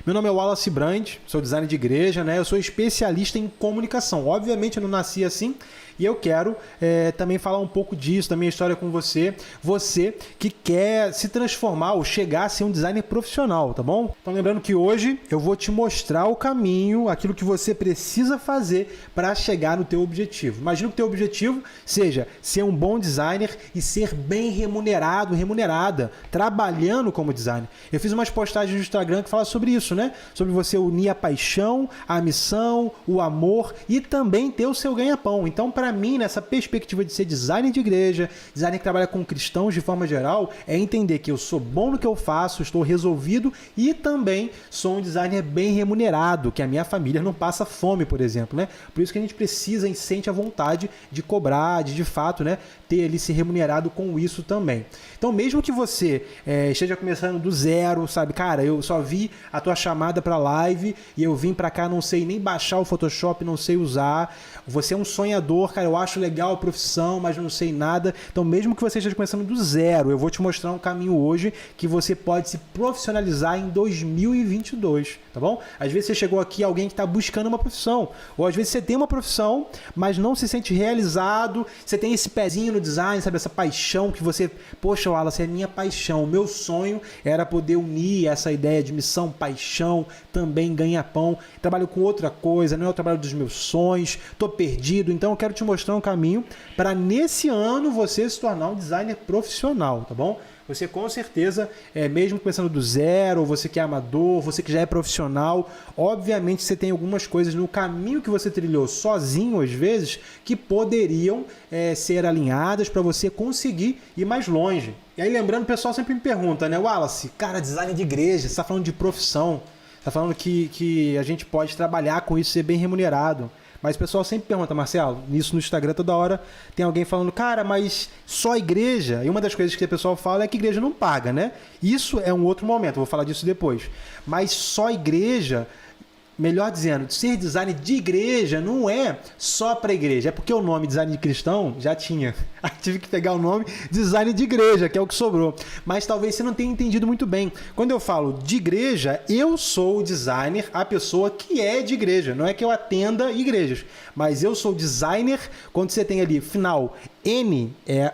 Meu nome é Wallace Brand, sou designer de igreja, né? Eu sou especialista em comunicação. Obviamente eu não nasci assim e eu quero também falar um pouco disso, da minha história com você. Você que quer se transformar ou chegar a ser um designer profissional, tá bom? Então lembrando que hoje eu vou te mostrar o caminho, aquilo que você precisa fazer para chegar no teu objetivo. Imagina que o teu objetivo seja ser um bom designer e ser bem remunerado, remunerada, trabalhando como designer. Eu fiz umas postagens no Instagram que falam sobre isso, né? Sobre você unir a paixão, a missão, o amor e também ter o seu ganha-pão. Então, para mim, nessa perspectiva de ser designer de igreja, designer que trabalha com cristãos de forma geral, é entender que eu sou bom no que eu faço, estou resolvido e também sou um designer bem remunerado, que a minha família não passa fome, por exemplo, né? Por isso que a gente precisa e sente a vontade de cobrar, de fato, né, ter ele se remunerado com isso também. Então, mesmo que você esteja começando do zero, sabe, cara, eu só vi a tua chamada para live e eu vim para cá, não sei nem baixar o Photoshop, não sei usar. Você é um sonhador, cara, eu acho legal a profissão, mas não sei nada. Então, mesmo que você esteja começando do zero, eu vou te mostrar um caminho hoje que você pode se profissionalizar em 2022, tá bom? Às vezes você chegou aqui alguém que está buscando uma profissão, ou às vezes você tem uma profissão, mas não se sente realizado, você tem esse pezinho no design, sabe, essa paixão que você, poxa, Wallace, é minha paixão, o meu sonho era poder unir essa ideia de missão, paixão, também ganha-pão, trabalho com outra coisa, não é o trabalho dos meus sonhos, tô perdido, então eu quero te mostrar um caminho para nesse ano você se tornar um designer profissional, tá bom? Você com certeza, mesmo começando do zero, você que é amador, você que já é profissional, obviamente você tem algumas coisas no caminho que você trilhou sozinho, às vezes, que poderiam ser alinhadas para você conseguir ir mais longe. E aí lembrando, o pessoal sempre me pergunta, né, Wallace, cara, design de igreja, você está falando de profissão, você está falando que a gente pode trabalhar com isso, ser bem remunerado. Mas o pessoal sempre pergunta, Marcelo, nisso no Instagram toda hora tem alguém falando, cara, mas só igreja? E uma das coisas que o pessoal fala é que igreja não paga, né? Isso é um outro momento, eu vou falar disso depois. Mas só igreja, melhor dizendo, ser design de igreja não é só para igreja, é porque o nome design de cristão já tinha. Aí tive que pegar o nome design de igreja, que é o que sobrou. Mas talvez você não tenha entendido muito bem. Quando eu falo de igreja, eu sou o designer, a pessoa que é de igreja. Não é que eu atenda igrejas, mas eu sou designer quando você tem ali, final, N é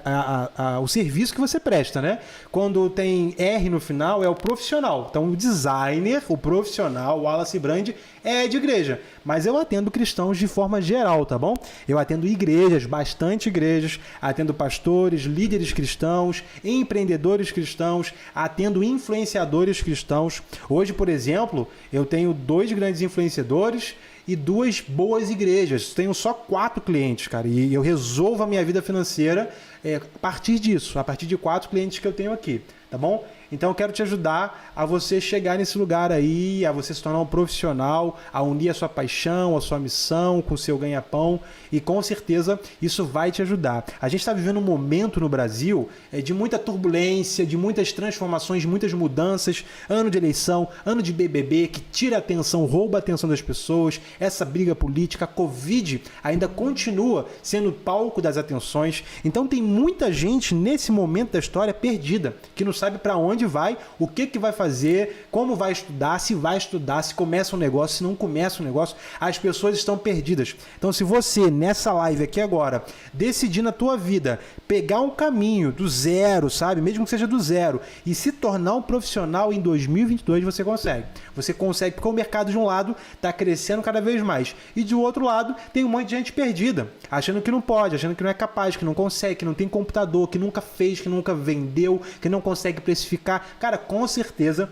o serviço que você presta, né? Quando tem R no final é o profissional. Então o designer, o profissional, o Wallace Brand é de igreja. Mas eu atendo cristãos de forma geral, tá bom? Eu atendo igrejas, bastante igrejas, atendo pastores, líderes cristãos, empreendedores cristãos, atendo influenciadores cristãos. Hoje, por exemplo, eu tenho 2 grandes influenciadores e 2 boas igrejas. Tenho só 4 clientes, cara, e eu resolvo a minha vida financeira a partir disso, a partir de 4 clientes que eu tenho aqui, tá bom? Então eu quero te ajudar a você chegar nesse lugar aí, a você se tornar um profissional, a unir a sua paixão, a sua missão com o seu ganha-pão, e com certeza isso vai te ajudar. A gente está vivendo um momento no Brasil de muita turbulência, de muitas transformações, de muitas mudanças, ano de eleição, ano de BBB, que tira a atenção, rouba a atenção das pessoas, essa briga política, a Covid ainda continua sendo palco das atenções. Então tem muita gente nesse momento da história perdida, que não sabe para onde vai, o que vai fazer, como vai estudar, se começa um negócio, se não começa um negócio, as pessoas estão perdidas. Então se você, nessa live aqui agora, decidir na tua vida, pegar um caminho do zero, sabe, mesmo que seja do zero, e se tornar um profissional em 2022, você consegue. Você consegue porque o mercado de um lado está crescendo cada vez mais, e de outro lado tem um monte de gente perdida, achando que não pode, achando que não é capaz, que não consegue, que não tem computador, que nunca fez, que nunca vendeu, que não consegue precificar. Cara, com certeza,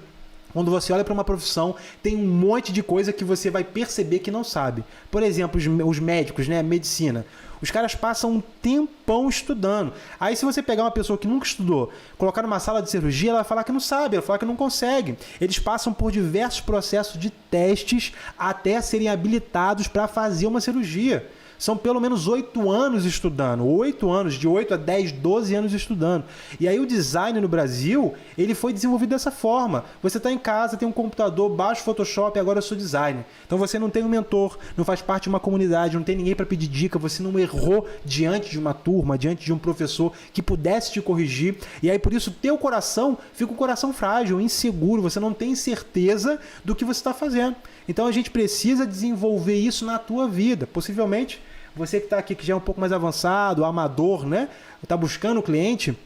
quando você olha para uma profissão, tem um monte de coisa que você vai perceber que não sabe. Por exemplo, os médicos, né, medicina. Os caras passam um tempão estudando. Aí se você pegar uma pessoa que nunca estudou, colocar numa sala de cirurgia, ela vai falar que não sabe, ela vai falar que não consegue. Eles passam por diversos processos de testes até serem habilitados para fazer uma cirurgia. São pelo menos 8 anos estudando, 8 anos, de 8 a 10, 12 anos estudando. E aí o design no Brasil, ele foi desenvolvido dessa forma. Você está em casa, tem um computador, baixa o Photoshop e agora eu sou designer. Então você não tem um mentor, não faz parte de uma comunidade, não tem ninguém para pedir dica, você não errou diante de uma turma, diante de um professor que pudesse te corrigir. E aí por isso teu coração fica um coração frágil, inseguro, você não tem certeza do que você está fazendo. Então a gente precisa desenvolver isso na tua vida. Possivelmente você que está aqui, que já é um pouco mais avançado, amador, né? Está buscando o cliente,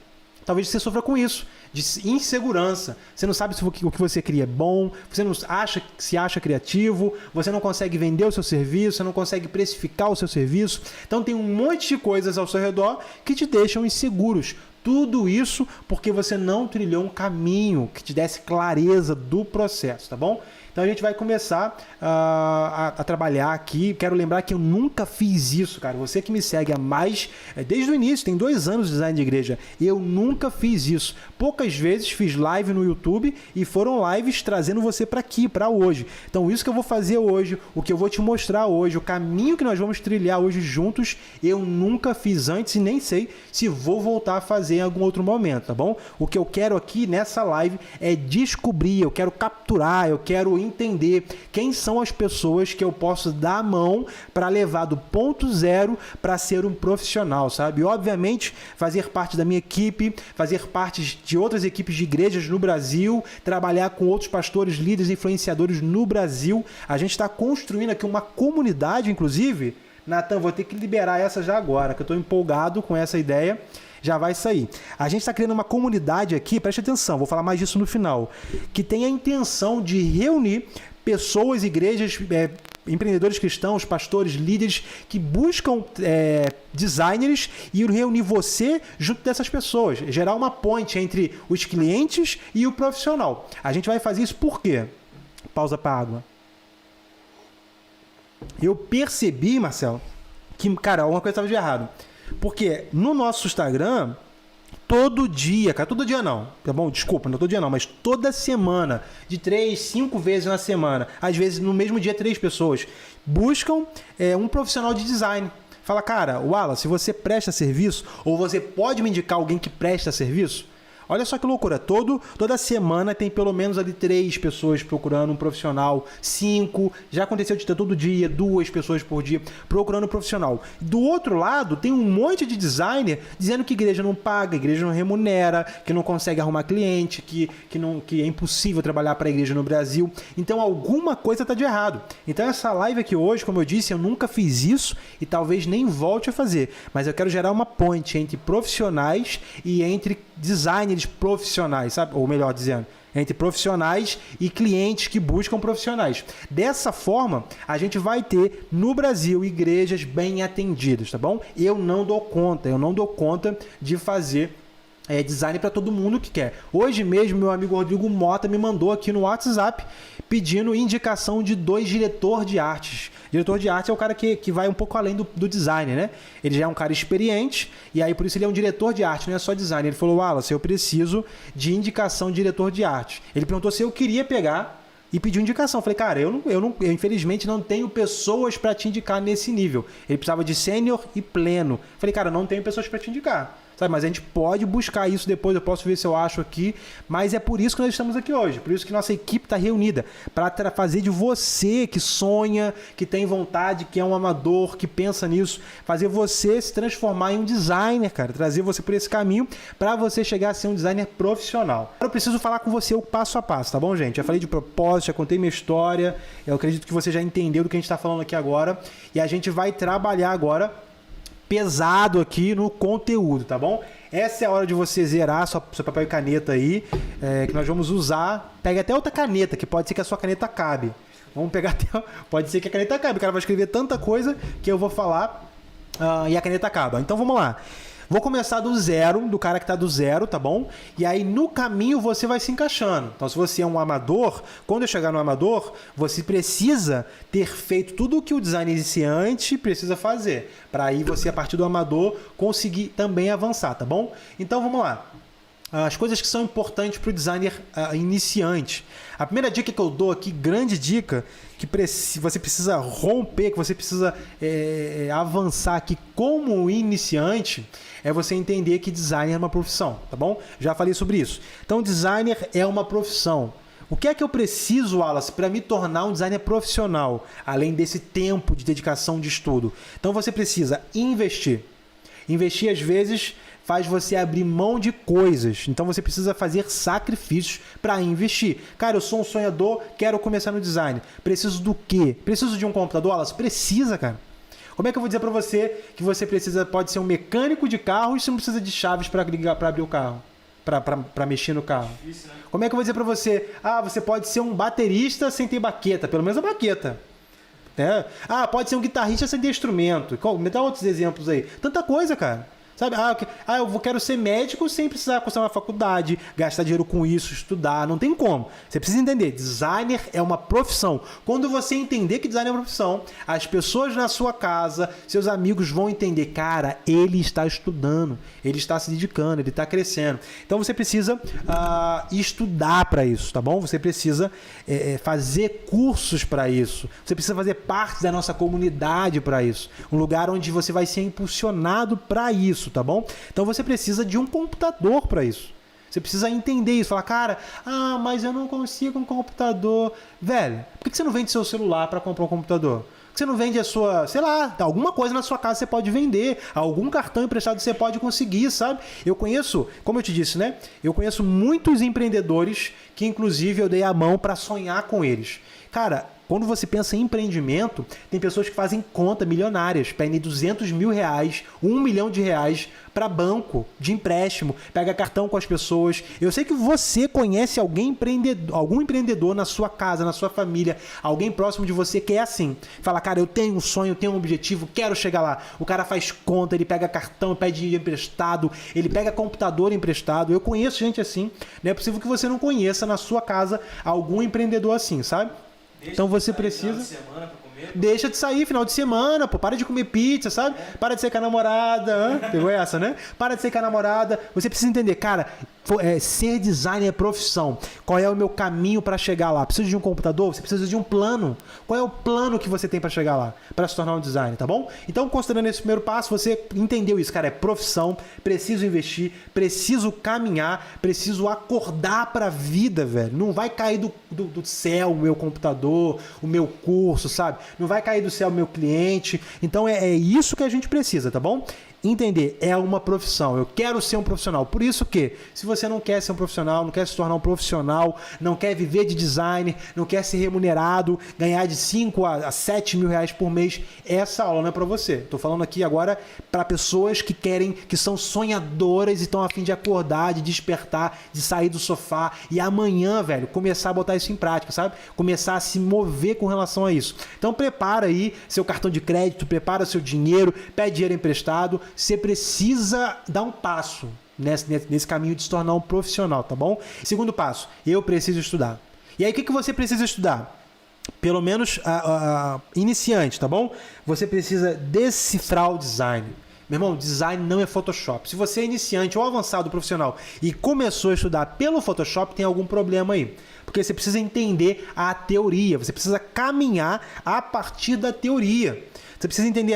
talvez você sofra com isso, de insegurança. Você não sabe se o que você cria é bom, você não se acha criativo, você não consegue vender o seu serviço, você não consegue precificar o seu serviço. Então tem um monte de coisas ao seu redor que te deixam inseguros. Tudo isso porque você não trilhou um caminho que te desse clareza do processo, tá bom? Então a gente vai começar a trabalhar aqui. Quero lembrar que eu nunca fiz isso, cara. Você que me segue há mais, desde o início, tem 2 anos de design de igreja. Eu nunca fiz isso. Poucas vezes fiz live no YouTube e foram lives trazendo você para aqui, para hoje. Então isso que eu vou fazer hoje, o que eu vou te mostrar hoje, o caminho que nós vamos trilhar hoje juntos, eu nunca fiz antes e nem sei se vou voltar a fazer em algum outro momento, tá bom? O que eu quero aqui nessa live é descobrir, eu quero capturar, eu quero entender quem são as pessoas que eu posso dar a mão para levar do ponto zero para ser um profissional, sabe? E, obviamente, fazer parte da minha equipe, fazer parte de outras equipes de igrejas no Brasil, trabalhar com outros pastores, líderes, influenciadores no Brasil. A gente está construindo aqui uma comunidade, inclusive. Natan, vou ter que liberar essa já agora, que eu estou empolgado com essa ideia. Já vai sair. A gente está criando uma comunidade aqui, preste atenção, vou falar mais disso no final, que tem a intenção de reunir pessoas, igrejas, empreendedores cristãos, pastores, líderes que buscam designers e reunir você junto dessas pessoas, gerar uma ponte entre os clientes e o profissional. A gente vai fazer isso por quê? Pausa para água. Eu percebi, Marcelo, que, cara, alguma coisa estava de errado. Porque no nosso Instagram, todo dia, cara, todo dia não, tá bom? Desculpa, não todo dia não, mas toda semana, de 3, 5 vezes na semana, às vezes no mesmo dia 3 pessoas, buscam um profissional de design. Fala, cara, Wallace, se você presta serviço, ou você pode me indicar alguém que presta serviço? Olha só que loucura, toda semana tem pelo menos ali 3 pessoas procurando um profissional, 5, já aconteceu de ter todo dia 2 pessoas por dia procurando um profissional. Do outro lado, tem um monte de designer dizendo que a igreja não paga, a igreja não remunera, que não consegue arrumar cliente, que é impossível trabalhar para a igreja no Brasil. Então alguma coisa está de errado. Então essa live aqui hoje, como eu disse, eu nunca fiz isso e talvez nem volte a fazer, mas eu quero gerar uma ponte entre profissionais e entre designers profissionais, sabe? Ou melhor dizendo, entre profissionais e clientes que buscam profissionais. Dessa forma, a gente vai ter no Brasil igrejas bem atendidas, tá bom? Eu não dou conta de fazer design para todo mundo que quer. Hoje mesmo, meu amigo Rodrigo Mota me mandou aqui no WhatsApp pedindo indicação de 2 diretores de artes. Diretor de arte é o cara que vai um pouco além do design, né? Ele já é um cara experiente e aí por isso ele é um diretor de arte, não é só design. Ele falou, Wallace, eu preciso de indicação de diretor de arte. Ele perguntou se eu queria pegar e pediu indicação. Eu falei, cara, eu infelizmente não tenho pessoas para te indicar nesse nível. Ele precisava de sênior e pleno. Eu falei, cara, não tenho pessoas para te indicar. Sabe, mas a gente pode buscar isso depois, eu posso ver se eu acho aqui, mas é por isso que nós estamos aqui hoje, por isso que nossa equipe está reunida, para fazer de você que sonha, que tem vontade, que é um amador, que pensa nisso, fazer você se transformar em um designer, cara, trazer você por esse caminho para você chegar a ser um designer profissional. Eu preciso falar com você o passo a passo, tá bom, gente? Já falei de propósito, já contei minha história, eu acredito que você já entendeu do que a gente está falando aqui agora, e a gente vai trabalhar agora pesado aqui no conteúdo, tá bom? Essa é a hora de você zerar seu papel e caneta aí, que nós vamos usar. Pega até outra caneta, que pode ser que a sua caneta cabe. Vamos pegar até... Pode ser que a caneta cabe, o cara vai escrever tanta coisa que eu vou falar e a caneta acaba. Então vamos lá. Vou começar do zero, do cara que está do zero, tá bom? E aí no caminho você vai se encaixando. Então se você é um amador, quando eu chegar no amador, você precisa ter feito tudo o que o design iniciante precisa fazer. Para aí você, a partir do amador, conseguir também avançar, tá bom? Então vamos lá. as coisas que são importantes para o designer iniciante. A primeira dica que eu dou aqui, grande dica, que você precisa romper, que você precisa avançar aqui como iniciante, é você entender que designer é uma profissão, tá bom? Já falei sobre isso. Então, designer é uma profissão. O que é que eu preciso, Wallace, para me tornar um designer profissional, além desse tempo de dedicação de estudo? Então, você precisa investir. Investir, às vezes, faz você abrir mão de coisas. Então você precisa fazer sacrifícios para investir. Cara, eu sou um sonhador, quero começar no design. Preciso do quê? Preciso de um computador? Elas precisa, cara. Como é que eu vou dizer para você que você pode ser um mecânico de carro e você não precisa de chaves para abrir o carro? Para mexer no carro? Difícil, né? Como é que eu vou dizer para você? Você pode ser um baterista sem ter baqueta. Pelo menos a baqueta. Pode ser um guitarrista sem ter instrumento. Me dá outros exemplos aí. Tanta coisa, cara. Sabe? Eu quero ser médico sem precisar cursar uma faculdade, gastar dinheiro com isso, estudar. Não tem como. Você precisa entender. Designer é uma profissão. Quando você entender que designer é uma profissão, as pessoas na sua casa, seus amigos vão entender. Cara, ele está estudando, ele está se dedicando, ele está crescendo. Então você precisa estudar para isso, tá bom? Você precisa fazer cursos para isso. Você precisa fazer parte da nossa comunidade para isso. Um lugar onde você vai ser impulsionado para isso. Tá bom? Então você precisa de um computador para isso. Você precisa entender isso. Falar, cara, mas eu não consigo um computador. Velho, por que você não vende seu celular para comprar um computador? Por que você não vende a sua, sei lá, alguma coisa na sua casa você pode vender, algum cartão emprestado você pode conseguir, sabe? Eu conheço, como eu te disse, né? Eu conheço muitos empreendedores que, inclusive, eu dei a mão para sonhar com eles. Cara, quando você pensa em empreendimento, tem pessoas que fazem conta milionárias, pedem 200 mil reais, 1 milhão de reais para banco de empréstimo, pega cartão com as pessoas. Eu sei que você conhece algum empreendedor na sua casa, na sua família, alguém próximo de você que é assim. Fala, cara, eu tenho um sonho, eu tenho um objetivo, quero chegar lá. O cara faz conta, ele pega cartão, pede dinheiro emprestado, ele pega computador emprestado. Eu conheço gente assim. Não é possível que você não conheça na sua casa algum empreendedor assim, sabe? Então você precisa. Deixa de sair final de semana, pô. Para de comer pizza, sabe? Para de sair com a namorada. Pegou essa, né? Para de sair com a namorada. Você precisa entender, cara, ser designer é profissão. Qual é o meu caminho para chegar lá? Precisa de um computador? Você precisa de um plano. Qual é o plano que você tem para chegar lá? Para se tornar um designer, tá bom? Então, considerando esse primeiro passo, você entendeu isso, cara. É profissão. Preciso investir. Preciso caminhar. Preciso acordar para a vida, velho. Não vai cair do céu o meu computador, o meu curso, sabe? Não vai cair do céu o meu cliente. Então é isso que a gente precisa, tá bom? Entender, é uma profissão. Eu quero ser um profissional. Por isso que, se você não quer ser um profissional, não quer se tornar um profissional, não quer viver de design, não quer ser remunerado, ganhar de 5 a 7 mil reais por mês, essa aula não é para você. Estou falando aqui agora para pessoas que querem, que são sonhadoras e estão a fim de acordar, de despertar, de sair do sofá e amanhã, velho, começar a botar isso em prática, sabe? Começar a se mover com relação a isso. Então prepara aí seu cartão de crédito, prepara seu dinheiro, pede dinheiro emprestado. Você precisa dar um passo nesse caminho de se tornar um profissional, tá bom? Segundo passo, eu preciso estudar. E aí, o que você precisa estudar? Pelo menos iniciante, tá bom? Você precisa decifrar o design. Meu irmão, design não é Photoshop. Se você é iniciante ou avançado profissional e começou a estudar pelo Photoshop, tem algum problema aí. Porque você precisa entender a teoria, você precisa caminhar a partir da teoria. Você precisa entender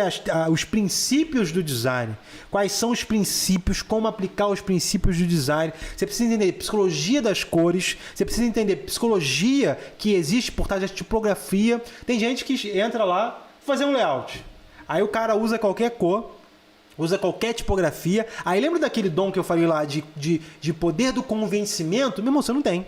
os princípios do design. Quais são os princípios, como aplicar os princípios do design. Você precisa entender psicologia das cores. Você precisa entender psicologia que existe por trás da tipografia. Tem gente que entra lá fazer um layout. Aí o cara usa qualquer cor, usa qualquer tipografia. Aí lembra daquele dom que eu falei lá de poder do convencimento? Meu irmão, você não tem.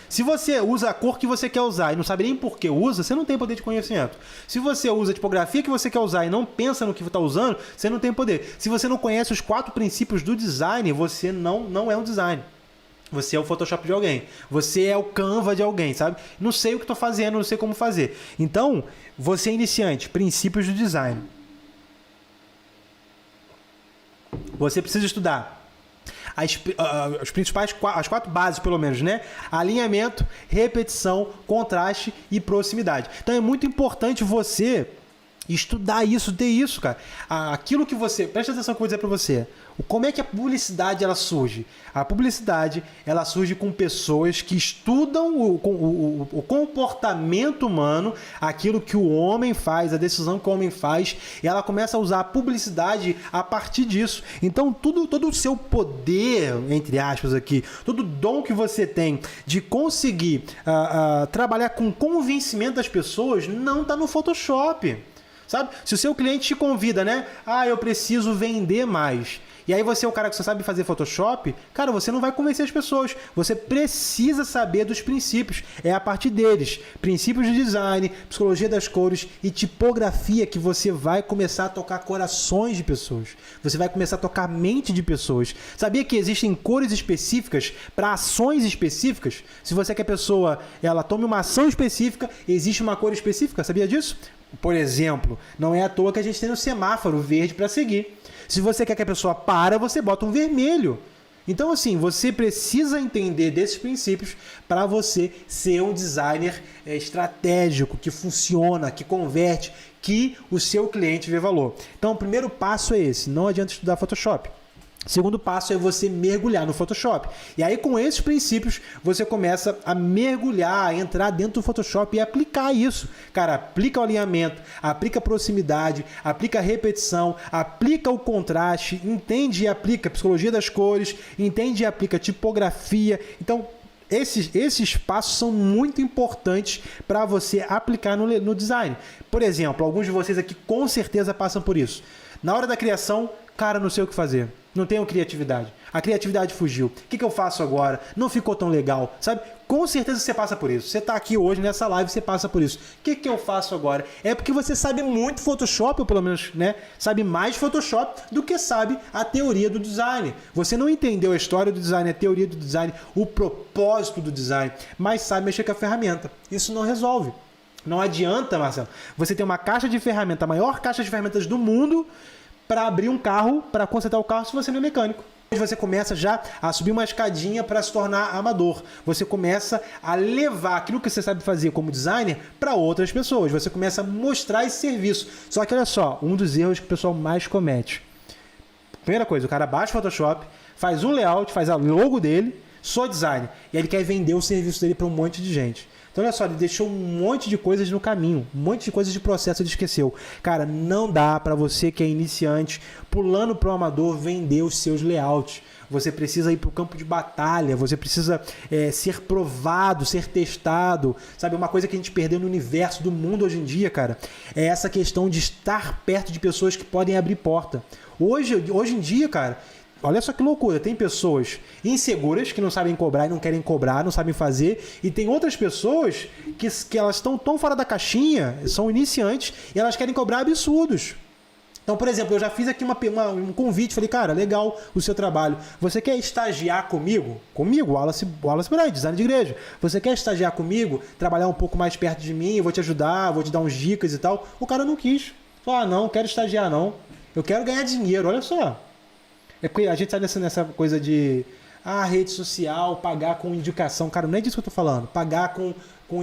Se você usa a cor que você quer usar e não sabe nem por que usa, você não tem poder de conhecimento. Se você usa a tipografia que você quer usar e não pensa no que está usando, você não tem poder. Se você não conhece os 4 princípios do design, você não é um designer. Você é o Photoshop de alguém. Você é o Canva de alguém, sabe? Não sei o que estou fazendo, não sei como fazer. Então, você é iniciante. Princípios do design. Você precisa estudar as principais, as 4 bases pelo menos, né? Alinhamento, repetição, contraste e proximidade. Então é muito importante você Estudar isso, ter isso, cara. Aquilo que você... Presta atenção que eu vou dizer pra você. Como é que a publicidade ela surge? A publicidade ela surge com pessoas que estudam o comportamento humano, aquilo que o homem faz, a decisão que o homem faz, e ela começa a usar a publicidade a partir disso. Então, todo o seu poder, entre aspas aqui, todo o dom que você tem de conseguir trabalhar com convencimento das pessoas não está no Photoshop. Sabe? Se o seu cliente te convida, né? Eu preciso vender mais. E aí você é o cara que só sabe fazer Photoshop, cara, você não vai convencer as pessoas. Você precisa saber dos princípios. É a partir deles. Princípios de design, psicologia das cores e tipografia que você vai começar a tocar corações de pessoas. Você vai começar a tocar mente de pessoas. Sabia que existem cores específicas para ações específicas? Se você quer que a pessoa ela tome uma ação específica, existe uma cor específica. Sabia disso? Por exemplo, não é à toa que a gente tem um semáforo verde para seguir. Se você quer que a pessoa para, você bota um vermelho. Então, assim, você precisa entender desses princípios para você ser um designer estratégico, que funciona, que converte, que o seu cliente vê valor. Então, o primeiro passo é esse. Não adianta estudar Photoshop. Segundo passo é você mergulhar no Photoshop. E aí, com esses princípios, você começa a mergulhar, a entrar dentro do Photoshop e aplicar isso. Cara, aplica o alinhamento, aplica a proximidade, aplica a repetição, aplica o contraste, entende e aplica a psicologia das cores, entende e aplica a tipografia. Então, esses passos são muito importantes para você aplicar no design. Por exemplo, alguns de vocês aqui com certeza passam por isso. Na hora da criação, cara, não sei o que fazer. Não tenho criatividade. A criatividade fugiu. O que eu faço agora? Não ficou tão legal, sabe? Com certeza você passa por isso. Você está aqui hoje nessa live, você passa por isso. O que eu faço agora? É porque você sabe muito Photoshop, ou pelo menos, né, sabe mais Photoshop do que sabe a teoria do design. Você não entendeu a história do design, a teoria do design, o propósito do design, mas sabe mexer com a ferramenta. Isso não resolve. Não adianta, Marcelo, você ter uma caixa de ferramenta, a maior caixa de ferramentas do mundo, para abrir um carro, para consertar o carro, se você não é mecânico. Você começa já a subir uma escadinha para se tornar amador. Você começa a levar aquilo que você sabe fazer como designer para outras pessoas. Você começa a mostrar esse serviço. Só que olha só, um dos erros que o pessoal mais comete. Primeira coisa, o cara baixa o Photoshop, faz um layout, faz a logo dele, sou designer. E aí ele quer vender o serviço dele para um monte de gente. Então, olha só, ele deixou um monte de coisas no caminho, um monte de coisas de processo ele esqueceu. Cara, não dá para você que é iniciante, pulando para o amador, vender os seus layouts. Você precisa ir para o campo de batalha, você precisa ser provado, ser testado. Sabe, uma coisa que a gente perdeu no universo do mundo hoje em dia, cara, é essa questão de estar perto de pessoas que podem abrir porta. Hoje em dia, cara, olha só que loucura, tem pessoas inseguras que não sabem cobrar e não querem cobrar, não sabem fazer, e tem outras pessoas que elas estão tão fora da caixinha, são iniciantes, e elas querem cobrar absurdos. Então, por exemplo, eu já fiz aqui um convite, falei, cara, legal o seu trabalho. Você quer estagiar comigo? Comigo, Wallace Brand, design de igreja. Você quer estagiar comigo, trabalhar um pouco mais perto de mim, eu vou te ajudar, vou te dar uns dicas e tal. O cara não quis. Falou, não, quero estagiar não. Eu quero ganhar dinheiro, olha só. É porque a gente tá nessa coisa de rede social, pagar com indicação. Cara, não é disso que eu tô falando. Pagar com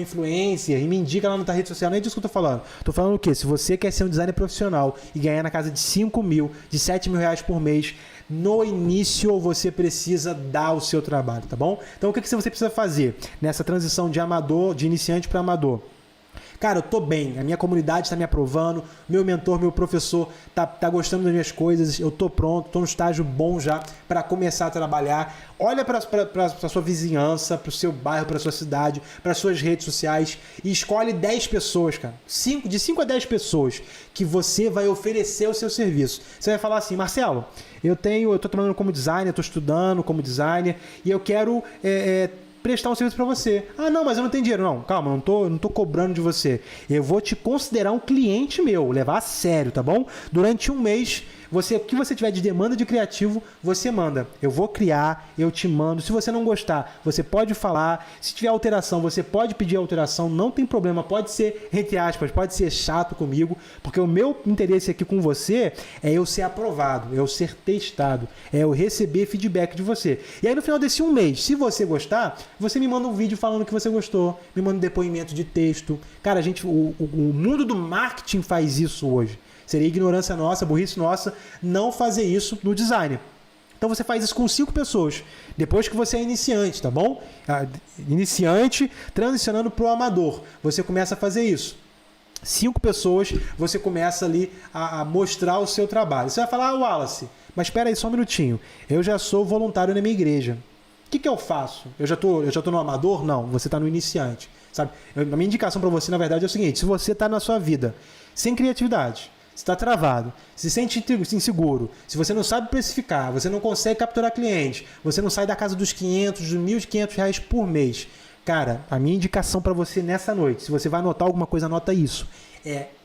influencer e me indica lá na tua rede social. Não é disso que eu tô falando. Tô falando o quê? Se você quer ser um designer profissional e ganhar na casa de 5 mil, de 7 mil reais por mês, no início você precisa dar o seu trabalho, tá bom? Então o que você precisa fazer nessa transição de iniciante para amador? Cara, eu tô bem, a minha comunidade está me aprovando, meu mentor, meu professor tá gostando das minhas coisas, eu tô pronto, tô no estágio bom já para começar a trabalhar. Olha para a sua vizinhança, para o seu bairro, para a sua cidade, para as suas redes sociais e escolhe 10 pessoas, cara. De 5 a 10 pessoas que você vai oferecer o seu serviço. Você vai falar assim, Marcelo, eu tô trabalhando como designer, tô estudando como designer e eu quero prestar um serviço para você. Não, mas eu não tenho dinheiro. Não, calma, não tô cobrando de você. Eu vou te considerar um cliente meu, levar a sério, tá bom? Durante um mês, o que você tiver de demanda de criativo, você manda. Eu vou criar, eu te mando. Se você não gostar, você pode falar. Se tiver alteração, você pode pedir alteração, não tem problema. Pode ser, entre aspas, pode ser chato comigo, porque o meu interesse aqui com você é eu ser aprovado, é eu ser testado, é eu receber feedback de você. E aí no final desse um mês, se você gostar, você me manda um vídeo falando que você gostou, me manda um depoimento de texto. Cara, o mundo do marketing faz isso hoje. Seria ignorância nossa, burrice nossa, não fazer isso no design. Então você faz isso com 5 pessoas, depois que você é iniciante, tá bom? Iniciante transicionando para o amador. Você começa a fazer isso. 5 pessoas, você começa ali a mostrar o seu trabalho. Você vai falar, Wallace, mas espera aí só um minutinho. Eu já sou voluntário na minha igreja. O que eu faço? Eu já tô no amador? Não, você está no iniciante. Sabe? A minha indicação para você, na verdade, é o seguinte. Se você está na sua vida sem criatividade, você está travado, se sente inseguro, se você não sabe precificar, você não consegue capturar cliente, você não sai da casa dos 500, dos R$1.500 por mês. Cara, a minha indicação para você nessa noite, se você vai anotar alguma coisa, anota isso.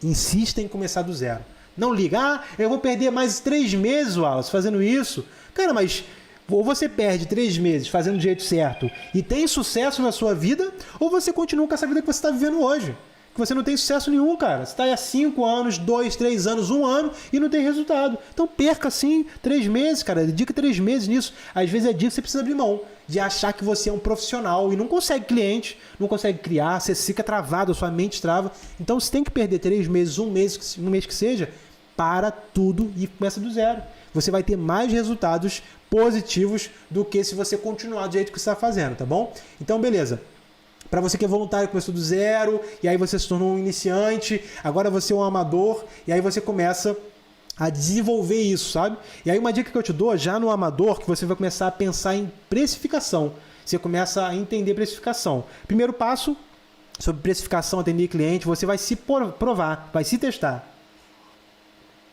Insista em começar do zero. Não liga, eu vou perder mais 3 meses, Wallace, fazendo isso. Cara, mas ou você perde 3 meses fazendo do jeito certo e tem sucesso na sua vida, ou você continua com essa vida que você está vivendo hoje. Que você não tem sucesso nenhum, cara. Você está aí há 5 anos, 2, 3 anos, 1 ano e não tem resultado. Então perca sim 3 meses, cara. Dedica 3 meses nisso. Às vezes é dia que você precisa abrir mão de achar que você é um profissional e não consegue cliente, não consegue criar, você fica travado, a sua mente trava. Então você tem que perder 3 meses, um mês que seja, para tudo e começa do zero. Você vai ter mais resultados positivos do que se você continuar do jeito que você está fazendo, tá bom? Então, beleza. Para você que é voluntário, começou do zero, e aí você se tornou um iniciante, agora você é um amador, e aí você começa a desenvolver isso, sabe? E aí uma dica que eu te dou, já no amador, que você vai começar a pensar em precificação. Você começa a entender precificação. Primeiro passo, sobre precificação, atender cliente, você vai se provar, vai se testar.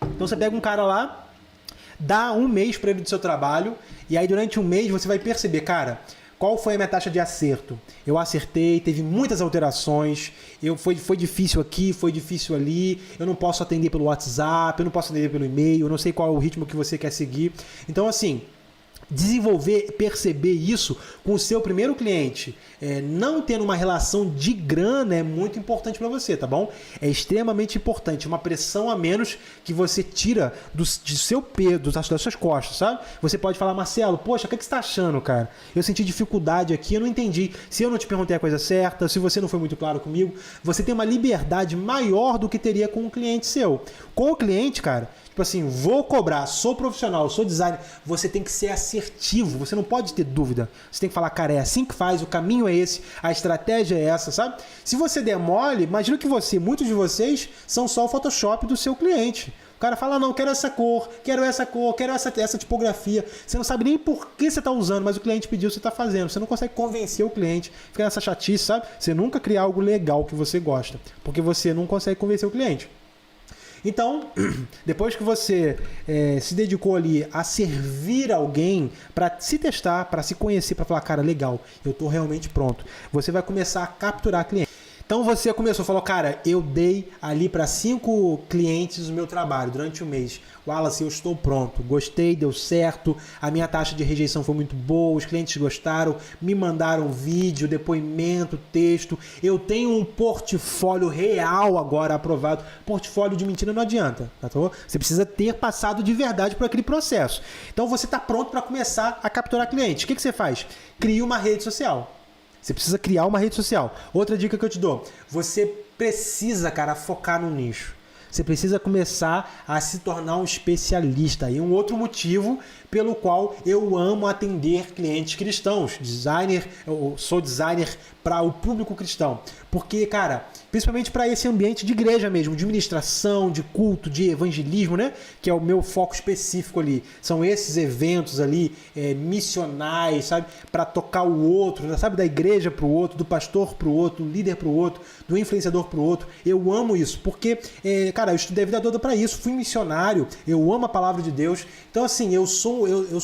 Então você pega um cara lá, dá 1 mês para ele do seu trabalho, e aí durante 1 mês você vai perceber, cara, qual foi a minha taxa de acerto? Eu acertei, teve muitas alterações, foi difícil aqui, foi difícil ali, eu não posso atender pelo WhatsApp, eu não posso atender pelo e-mail, eu não sei qual é o ritmo que você quer seguir. Então, assim, desenvolver, perceber isso com o seu primeiro cliente, não tendo uma relação de grana é muito importante para você, tá bom? É extremamente importante, uma pressão a menos que você tira do seu peso, das suas costas, sabe? Você pode falar, Marcelo, poxa, o que você está achando, cara? Eu senti dificuldade aqui, eu não entendi. Se eu não te perguntei a coisa certa, se você não foi muito claro comigo, você tem uma liberdade maior do que teria com um cliente seu. Com o cliente, cara, tipo assim, vou cobrar, sou profissional, sou designer, você tem que ser assertivo, você não pode ter dúvida. Você tem que falar, cara, é assim que faz, o caminho é esse, a estratégia é essa, sabe? Se você der mole, imagina que muitos de vocês são só o Photoshop do seu cliente. O cara fala, não, quero essa cor, quero essa tipografia. Você não sabe nem por que você está usando, mas o cliente pediu, você está fazendo. Você não consegue convencer o cliente, fica nessa chatice, sabe? Você nunca cria algo legal que você gosta, porque você não consegue convencer o cliente. Então, depois que você se dedicou ali a servir alguém para se testar, para se conhecer, para falar, cara, legal, eu estou realmente pronto, você vai começar a capturar cliente. Então você começou, falou, cara, eu dei ali para 5 clientes o meu trabalho durante 1 mês. Wallace, eu estou pronto, gostei, deu certo, a minha taxa de rejeição foi muito boa, os clientes gostaram, me mandaram vídeo, depoimento, texto, eu tenho um portfólio real agora aprovado. Portfólio de mentira não adianta, tá bom? Você precisa ter passado de verdade por aquele processo. Então você está pronto para começar a capturar clientes. O que você faz? Cria uma rede social. Você precisa criar uma rede social. Outra dica que eu te dou, você precisa, cara, focar no nicho. Você precisa começar a se tornar um especialista. E um outro motivo pelo qual eu amo atender clientes cristãos. Eu sou designer para o público cristão. Porque, cara, principalmente para esse ambiente de igreja mesmo, de ministração, de culto, de evangelismo, né? Que é o meu foco específico ali. São esses eventos ali missionais, sabe? Para tocar o outro, sabe? Da igreja para o outro, do pastor para o outro, do líder para o outro, do influenciador para o outro. Eu amo isso, porque, cara, eu estudei a vida toda para isso, fui missionário, eu amo a palavra de Deus. Então, assim, eu sou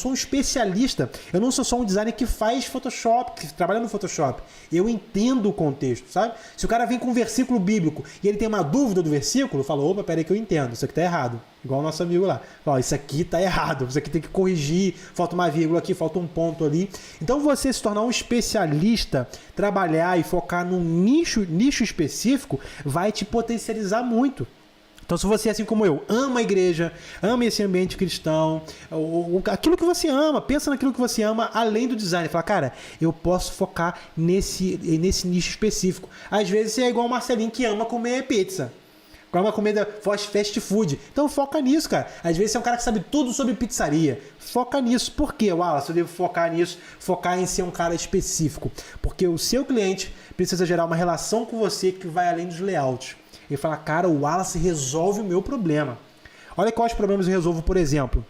um especialista. Eu não sou só um designer que faz Photoshop, que trabalha no Photoshop. Eu eu entendo o contexto, sabe? Se o cara vem com um versículo bíblico e ele tem uma dúvida do versículo, fala, opa, peraí que eu entendo, isso aqui tá errado. Igual o nosso amigo lá. Fala, isso aqui tá errado, isso aqui tem que corrigir, falta uma vírgula aqui, falta um ponto ali. Então você se tornar um especialista, trabalhar e focar num nicho específico, vai te potencializar muito. Então, se você, assim como eu, ama a igreja, ama esse ambiente cristão, aquilo que você ama, pensa naquilo que você ama, além do design. Fala, cara, eu posso focar nesse nicho específico. Às vezes é igual o Marcelinho que ama comer pizza. Ama comida fast food. Então foca nisso, cara. Às vezes você é um cara que sabe tudo sobre pizzaria. Foca nisso. Por quê, Wallace? Eu devo focar nisso, focar em ser um cara específico. Porque o seu cliente precisa gerar uma relação com você que vai além dos layouts. Ele fala, cara, o Wallace resolve o meu problema. Olha quais problemas eu resolvo, por exemplo.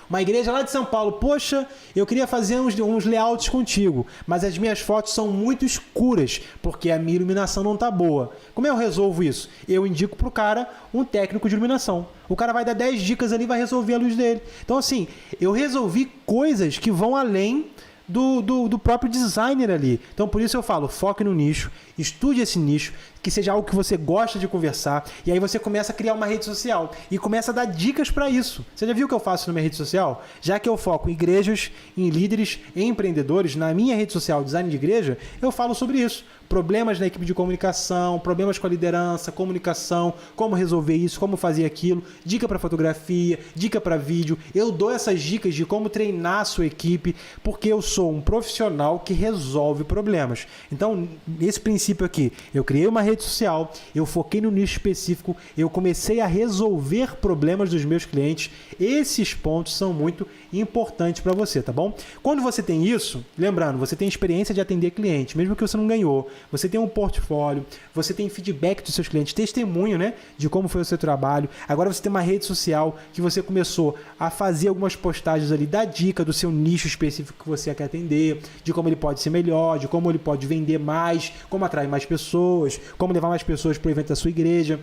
Uma igreja lá de São Paulo, poxa, eu queria fazer uns layouts contigo, mas as minhas fotos são muito escuras, porque a minha iluminação não está boa. Como eu resolvo isso? Eu indico para o cara um técnico de iluminação. O cara vai dar 10 dicas ali e vai resolver a luz dele. Então, assim, eu resolvi coisas que vão além do próprio designer ali. Então, por isso eu falo, foque no nicho, estude esse nicho, que seja algo que você gosta de conversar, e aí você começa a criar uma rede social e começa a dar dicas para isso. Você já viu o que eu faço na minha rede social? Já que eu foco em igrejas, em líderes, em empreendedores, na minha rede social, Design de Igreja, eu falo sobre isso. Problemas na equipe de comunicação, problemas com a liderança, comunicação, como resolver isso, como fazer aquilo, dica para fotografia, dica para vídeo. Eu dou essas dicas de como treinar a sua equipe, porque eu sou um profissional que resolve problemas. Então, esse princípio aqui, eu criei uma rede social, eu foquei no nicho específico, eu comecei a resolver problemas dos meus clientes. Esses pontos são muito importantes para você, tá bom? Quando você tem isso, lembrando, você tem experiência de atender cliente, mesmo que você não ganhou, você tem um portfólio, você tem feedback dos seus clientes, testemunho, né, de como foi o seu trabalho. Agora você tem uma rede social que você começou a fazer algumas postagens ali, da dica do seu nicho específico que você quer atender, de como ele pode ser melhor, de como ele pode vender mais, como atrair mais pessoas, como levar mais pessoas para o evento da sua igreja.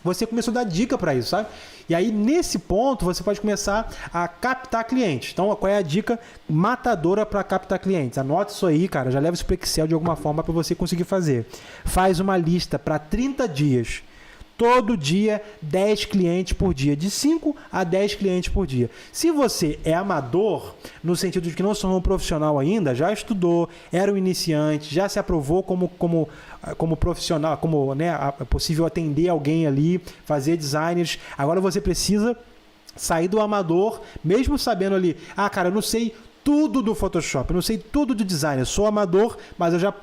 Você começou a dar dica para isso, sabe? E aí, nesse ponto, você pode começar a captar clientes. Então, qual é a dica matadora para captar clientes? Anota isso aí, cara. Já leva isso para o Excel de alguma forma para você conseguir fazer. Faz uma lista para 30 dias. Todo dia, 10 clientes por dia. De 5 a 10 clientes por dia. Se você é amador, no sentido de que não sou um profissional ainda, já estudou, era um iniciante, já se aprovou como profissional, como, né, possível atender alguém ali, fazer designers. Agora você precisa sair do amador, mesmo sabendo ali, cara, eu não sei tudo do Photoshop, eu não sei tudo do design, eu sou amador, mas eu já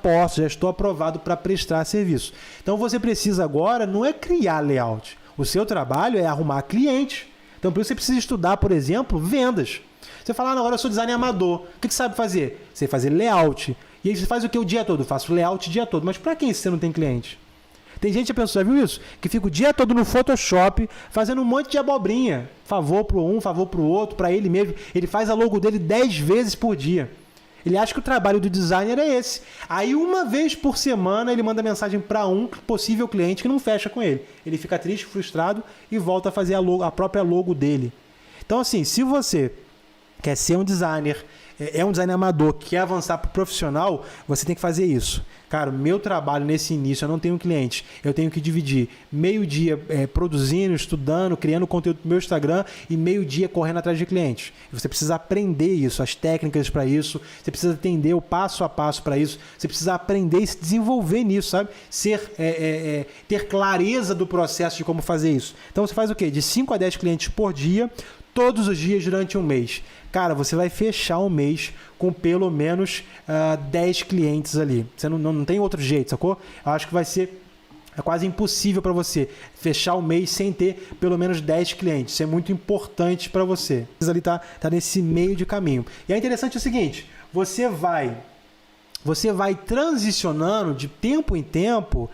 estou aprovado para prestar serviço. Então você precisa agora, não é criar layout, o seu trabalho é arrumar cliente. Então por isso você precisa estudar, por exemplo, vendas. Você fala, agora eu sou designer amador, o que você sabe fazer? Você fazer layout. E aí você faz o que o dia todo? Eu faço layout o dia todo, mas para quem você não tem cliente? Tem gente, já viu isso? Que fica o dia todo no Photoshop fazendo um monte de abobrinha. Favor para um, favor para o outro, para ele mesmo. Ele faz a logo dele 10 vezes por dia. Ele acha que o trabalho do designer é esse. Aí, uma vez por semana, ele manda mensagem para um possível cliente que não fecha com ele. Ele fica triste, frustrado e volta a fazer a própria logo dele. Então, assim, se você quer ser um designer, é um designer amador, quer avançar para o profissional, você tem que fazer isso. Cara, meu trabalho nesse início, eu não tenho cliente, eu tenho que dividir meio-dia produzindo, estudando, criando conteúdo pro meu Instagram e meio-dia correndo atrás de clientes. Você precisa aprender isso, as técnicas para isso, você precisa entender o passo a passo para isso, você precisa aprender e se desenvolver nisso, sabe? Ter clareza do processo de como fazer isso. Então você faz o quê? De 5 a 10 clientes por dia, todos os dias durante um mês. Cara, você vai fechar um mês com pelo menos 10 clientes ali. Você não tem outro jeito, sacou? Eu acho que vai ser quase impossível para você fechar o mês sem ter pelo menos 10 clientes. Isso é muito importante para você. Você ali tá nesse meio de caminho. E é interessante o seguinte, você vai transicionando de tempo em tempo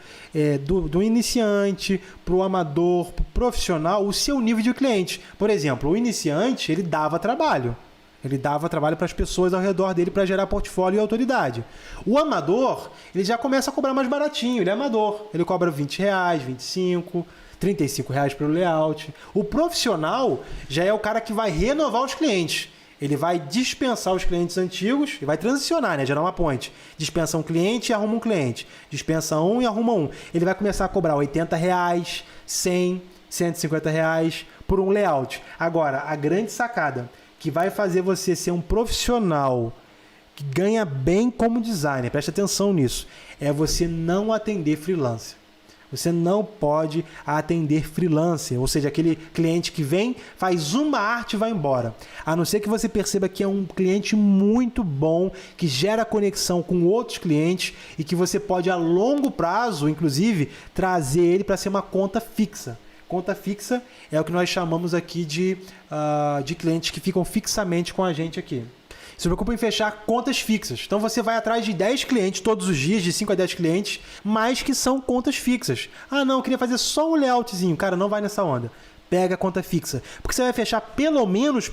do iniciante para o amador, para o profissional, o seu nível de cliente. Por exemplo, o iniciante, ele dava trabalho. Ele dava trabalho para as pessoas ao redor dele para gerar portfólio e autoridade. O amador, ele já começa a cobrar mais baratinho, ele é amador. Ele cobra R$20, 25, R$35 pelo layout. O profissional já é o cara que vai renovar os clientes. Ele vai dispensar os clientes antigos e vai transicionar, né? Gerar uma ponte. Dispensa um cliente e arruma um cliente. Dispensa um e arruma um. Ele vai começar a cobrar R$80, 100, R$150 por um layout. Agora, a grande sacada que vai fazer você ser um profissional que ganha bem como designer, preste atenção nisso, é você não atender freelancer. Você não pode atender freelancer, ou seja, aquele cliente que vem, faz uma arte e vai embora. A não ser que você perceba que é um cliente muito bom, que gera conexão com outros clientes e que você pode, a longo prazo, inclusive, trazer ele para ser uma conta fixa. Conta fixa é o que nós chamamos aqui de clientes que ficam fixamente com a gente aqui. Se preocupa em fechar contas fixas. Então você vai atrás de 10 clientes todos os dias, de 5 a 10 clientes, mas que são contas fixas. Ah, não, eu queria fazer só um layoutzinho. Cara, não vai nessa onda. Pega a conta fixa. Porque você vai fechar pelo menos,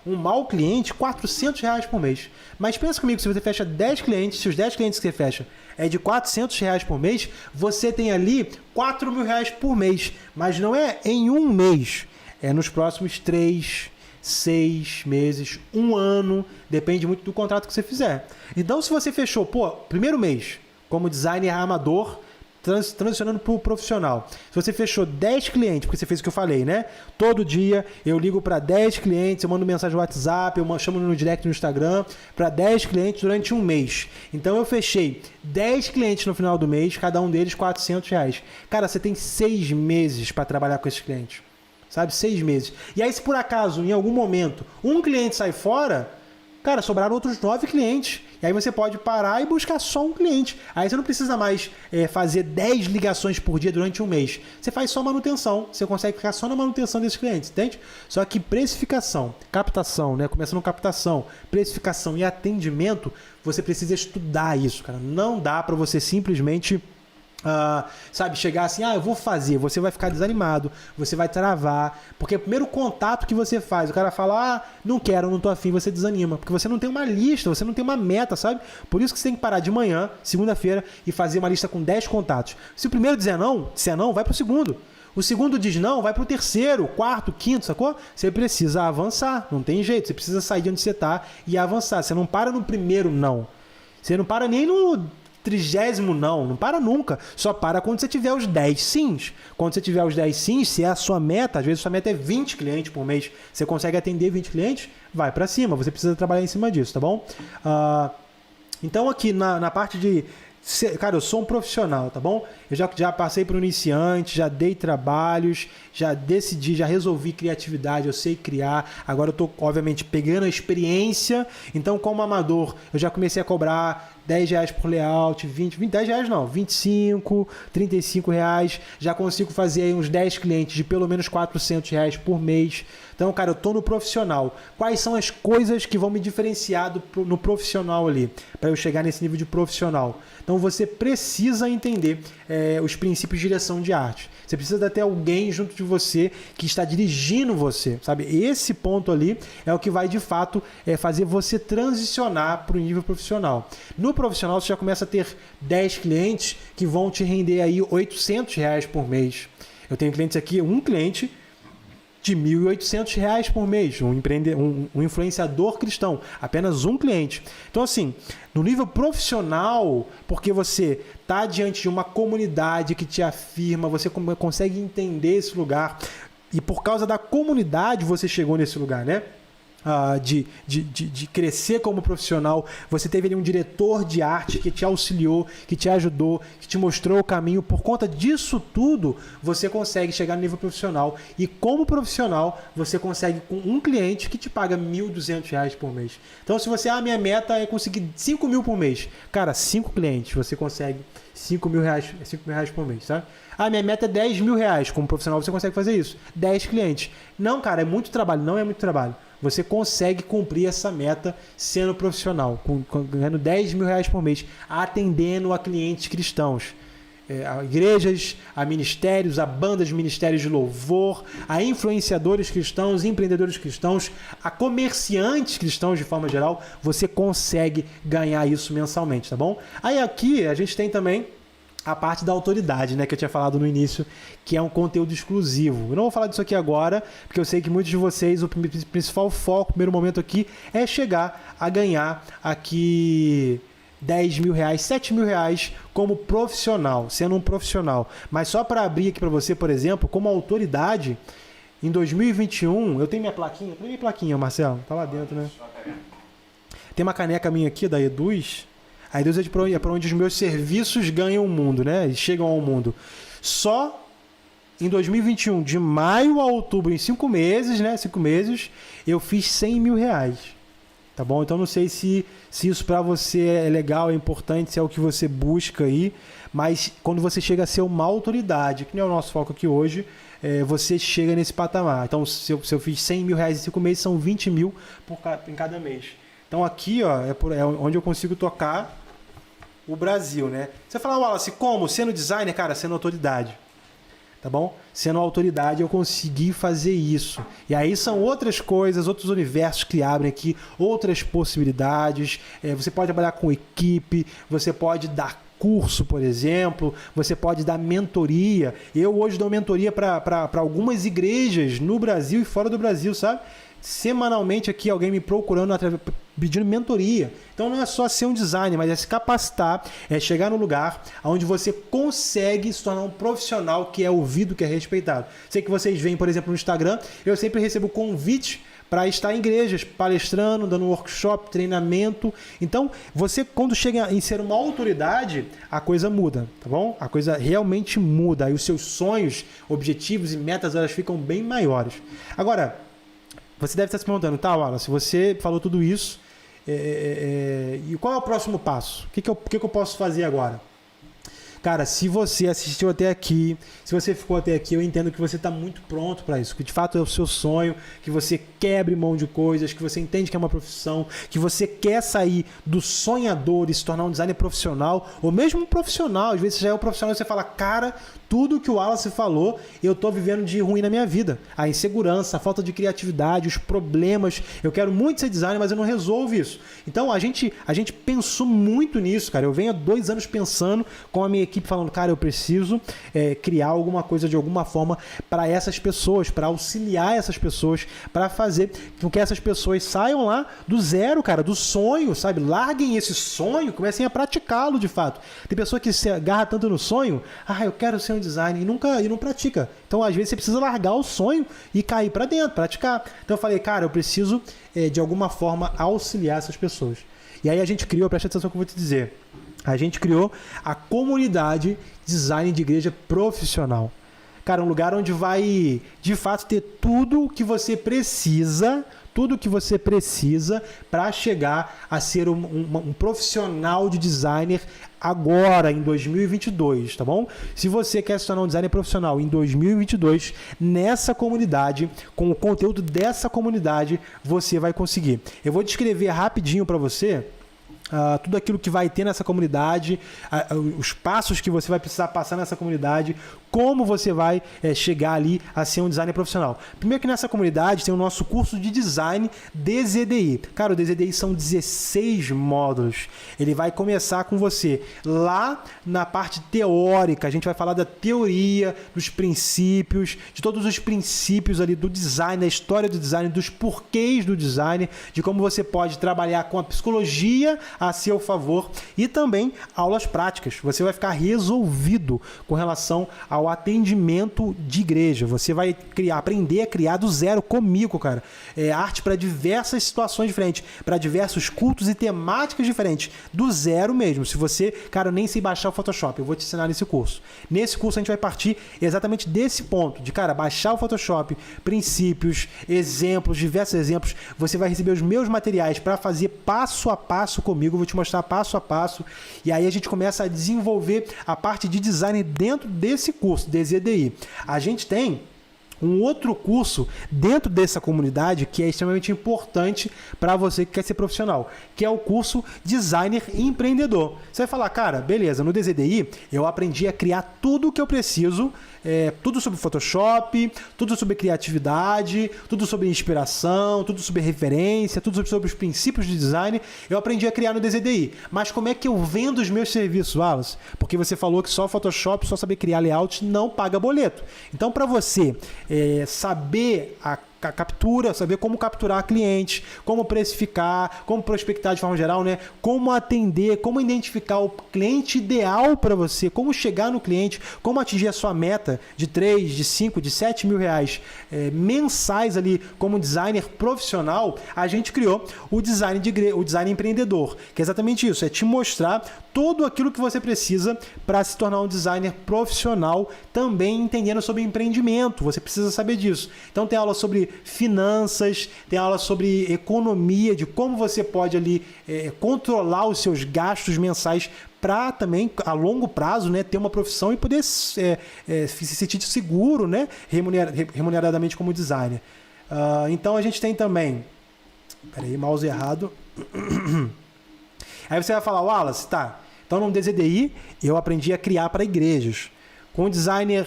um mau cliente, R$400 por mês. Mas pensa comigo, se você fecha 10 clientes, se os 10 clientes que você fecha é de R$400 por mês, você tem ali R$4.000 por mês. Mas não é em um mês. É nos próximos 3, 6 meses, 1 ano, depende muito do contrato que você fizer. Então, se você fechou, primeiro mês, como designer amador, transicionando para o profissional. Se você fechou 10 clientes, porque você fez o que eu falei, né? Todo dia eu ligo para 10 clientes, eu mando mensagem no WhatsApp, eu chamo no direct no Instagram, para 10 clientes durante um mês. Então, eu fechei 10 clientes no final do mês, cada um deles R$400. Cara, você tem 6 meses para trabalhar com esses clientes. Sabe? 6 meses. E aí, se por acaso, em algum momento, um cliente sai fora, cara, sobraram outros 9 clientes. E aí você pode parar e buscar só um cliente. Aí você não precisa mais fazer 10 ligações por dia durante um mês. Você faz só manutenção. Você consegue ficar só na manutenção desses clientes, entende? Só que precificação, captação, né? Começando captação, precificação e atendimento, você precisa estudar isso, cara. Não dá para você simplesmente... chegar assim, eu vou fazer, você vai ficar desanimado, você vai travar, porque é o primeiro contato que você faz, o cara fala, não quero, não tô afim, você desanima, porque você não tem uma lista, você não tem uma meta, sabe? Por isso que você tem que parar de manhã, segunda-feira, e fazer uma lista com 10 contatos. Se o primeiro disser não, vai pro segundo. O segundo diz não, vai pro terceiro, quarto, quinto, sacou? Você precisa avançar, não tem jeito, você precisa sair de onde você tá e avançar. Você não para no primeiro não. Você não para nem no 30º não para nunca. Só para quando você tiver os 10 sims. Quando você tiver os 10 sims, se é a sua meta, às vezes a sua meta é 20 clientes por mês, você consegue atender 20 clientes, vai para cima. Você precisa trabalhar em cima disso, tá bom? Então aqui na parte de... Cara, eu sou um profissional, tá bom? Eu já passei por um iniciante, já dei trabalhos, já decidi, já resolvi criatividade, eu sei criar. Agora eu tô, obviamente, pegando a experiência. Então, como amador, eu já comecei a cobrar R$10 por layout, 20, R$10 não, 25, R$35. Já consigo fazer aí uns 10 clientes de pelo menos R$400 por mês. Então, cara, eu tô no profissional. Quais são as coisas que vão me diferenciar no profissional ali, para eu chegar nesse nível de profissional? Então, você precisa entender os princípios de direção de arte. Você precisa ter alguém junto de você que está dirigindo você, sabe? Esse ponto ali é o que vai, de fato, fazer você transicionar para o nível profissional. No profissional, você já começa a ter 10 clientes que vão te render aí R$800 por mês. Eu tenho clientes aqui, um cliente de R$1.800 por mês, um influenciador cristão, apenas um cliente. Então, assim, no nível profissional, porque você está diante de uma comunidade que te afirma, você consegue entender esse lugar, e por causa da comunidade você chegou nesse lugar, né? De crescer como profissional, você teve ali um diretor de arte que te auxiliou, que te ajudou, que te mostrou o caminho. Por conta disso tudo, você consegue chegar no nível profissional. E como profissional, você consegue com um cliente que te paga R$1.200 por mês. Então, se você, minha meta é conseguir 5 mil por mês. Cara, 5 clientes, você consegue R$5.000 por mês, tá? Minha meta é R$10.000. Como profissional, você consegue fazer isso. 10 clientes. Não, cara, é muito trabalho. Não é muito trabalho. Você consegue cumprir essa meta sendo profissional, ganhando R$10.000 por mês, atendendo a clientes cristãos. A igrejas, a ministérios, a bandas de ministérios de louvor, a influenciadores cristãos, empreendedores cristãos, a comerciantes cristãos de forma geral. Você consegue ganhar isso mensalmente, tá bom? Aí aqui a gente tem também a parte da autoridade, né, que eu tinha falado no início, que é um conteúdo exclusivo. Eu não vou falar disso aqui agora, porque eu sei que muitos de vocês, o principal foco, o primeiro momento aqui, é chegar a ganhar aqui 10 mil reais, 7 mil reais como profissional, sendo um profissional. Mas só para abrir aqui para você, por exemplo, como autoridade, em 2021, eu tenho minha plaquinha. Cadê minha plaquinha, Marcelo? Tá lá dentro, né? Tem uma caneca minha aqui, da Eduz. A Eduz é para onde os meus serviços ganham o mundo, né? Eles chegam ao mundo. Só em 2021, de maio a outubro, em 5 meses, né? 5 meses, eu fiz 100 mil reais. Tá bom? Então não sei se isso para você é legal, é importante, se é o que você busca aí. Mas quando você chega a ser uma autoridade, que não é o nosso foco aqui hoje, você chega nesse patamar. Então se eu fiz 100 mil reais em 5 meses, são 20 mil em cada mês. Então aqui, ó, é onde eu consigo tocar o Brasil, né? Você fala, Wallace, como? Sendo designer, cara, sendo autoridade. Tá bom? Sendo autoridade, eu consegui fazer isso. E aí são outras coisas, outros universos que abrem aqui, outras possibilidades. Você pode trabalhar com equipe, você pode dar curso, por exemplo, você pode dar mentoria. Eu hoje dou mentoria para algumas igrejas no Brasil e fora do Brasil, sabe? Semanalmente aqui alguém me procurando, pedindo mentoria. Então não é só ser um designer, mas é se capacitar, é chegar no lugar onde você consegue se tornar um profissional que é ouvido, que é respeitado. Sei que vocês veem, por exemplo, no Instagram, eu sempre recebo convite para estar em igrejas, palestrando, dando workshop, treinamento. Então, você quando chega em ser uma autoridade, a coisa muda, tá bom? A coisa realmente muda. Aí os seus sonhos, objetivos e metas, elas ficam bem maiores. Agora, você deve estar se perguntando, tá, Wallace, se você falou tudo isso, e qual é o próximo passo? O que eu posso fazer agora? Cara, se você assistiu até aqui, se você ficou até aqui, eu entendo que você está muito pronto para isso, que de fato é o seu sonho, que você quebre mão de coisas, que você entende que é uma profissão, que você quer sair do sonhador e se tornar um designer profissional, ou mesmo um profissional. Às vezes você já é um profissional e você fala, cara, tudo que o Wallace falou, eu estou vivendo de ruim na minha vida. A insegurança, a falta de criatividade, os problemas. Eu quero muito ser designer, mas eu não resolvo isso. Então a gente pensou muito nisso, cara. Eu venho há 2 anos pensando com a minha equipe, falando, cara, eu preciso criar alguma coisa de alguma forma para essas pessoas, para auxiliar essas pessoas, para fazer com que essas pessoas saiam lá do zero, cara, do sonho, sabe? Larguem esse sonho, comecem a praticá-lo de fato. Tem pessoa que se agarra tanto no sonho, eu quero ser um design, e não pratica. Então, às vezes, você precisa largar o sonho e cair para dentro, praticar. Então, eu falei, cara, eu preciso, de alguma forma, auxiliar essas pessoas. E aí a gente criou, presta atenção que eu vou te dizer, a gente criou a comunidade Design de Igreja Profissional. Cara, um lugar onde vai, de fato, ter tudo o que você precisa para chegar a ser um profissional de designer agora, em 2022, tá bom? Se você quer se tornar um designer profissional em 2022, nessa comunidade, com o conteúdo dessa comunidade, você vai conseguir. Eu vou descrever rapidinho para você tudo aquilo que vai ter nessa comunidade, os passos que você vai precisar passar nessa comunidade, como você vai chegar ali a ser um designer profissional. Primeiro que nessa comunidade tem o nosso curso de design DZDI. Cara, o DZDI são 16 módulos. Ele vai começar com você lá na parte teórica. A gente vai falar da teoria, dos princípios, de todos os princípios ali do design, da história do design, dos porquês do design, de como você pode trabalhar com a psicologia a seu favor e também aulas práticas. Você vai ficar resolvido com relação ao atendimento de igreja. Você vai aprender a criar do zero comigo, cara. Arte para diversas situações diferentes, para diversos cultos e temáticas diferentes, do zero mesmo. Se você, cara, eu nem sei baixar o Photoshop, eu vou te ensinar nesse curso. Nesse curso a gente vai partir exatamente desse ponto, de, cara, baixar o Photoshop, princípios, exemplos, diversos exemplos. Você vai receber os meus materiais para fazer passo a passo comigo, eu vou te mostrar passo a passo, e aí a gente começa a desenvolver a parte de design dentro desse curso, DZDI. A gente tem um outro curso dentro dessa comunidade que é extremamente importante para você que quer ser profissional, que é o curso Designer Empreendedor. Você vai falar, cara, beleza, no DZDI eu aprendi a criar tudo o que eu preciso, tudo sobre Photoshop, tudo sobre criatividade, tudo sobre inspiração, tudo sobre referência, tudo sobre os princípios de design, eu aprendi a criar no DZDI. Mas como é que eu vendo os meus serviços, Wallace? Porque você falou que só Photoshop, só saber criar layout não paga boleto. Então, para você saber a captura, saber como capturar clientes, como precificar, como prospectar de forma geral, né? Como atender, como identificar o cliente ideal para você, como chegar no cliente, como atingir a sua meta de 3, de 5, de 7 mil reais mensais ali como designer profissional, a gente criou o design empreendedor, que é exatamente isso, é te mostrar tudo aquilo que você precisa para se tornar um designer profissional, também entendendo sobre empreendimento, você precisa saber disso. Então tem aula sobre finanças, tem aula sobre economia, de como você pode ali controlar os seus gastos mensais para também, a longo prazo, né, ter uma profissão e poder se sentir seguro, né, remuneradamente como designer. Então a gente tem também... Peraí, mouse errado. Aí você vai falar, Wallace, tá, então no DZDI eu aprendi a criar para igrejas. Com o designer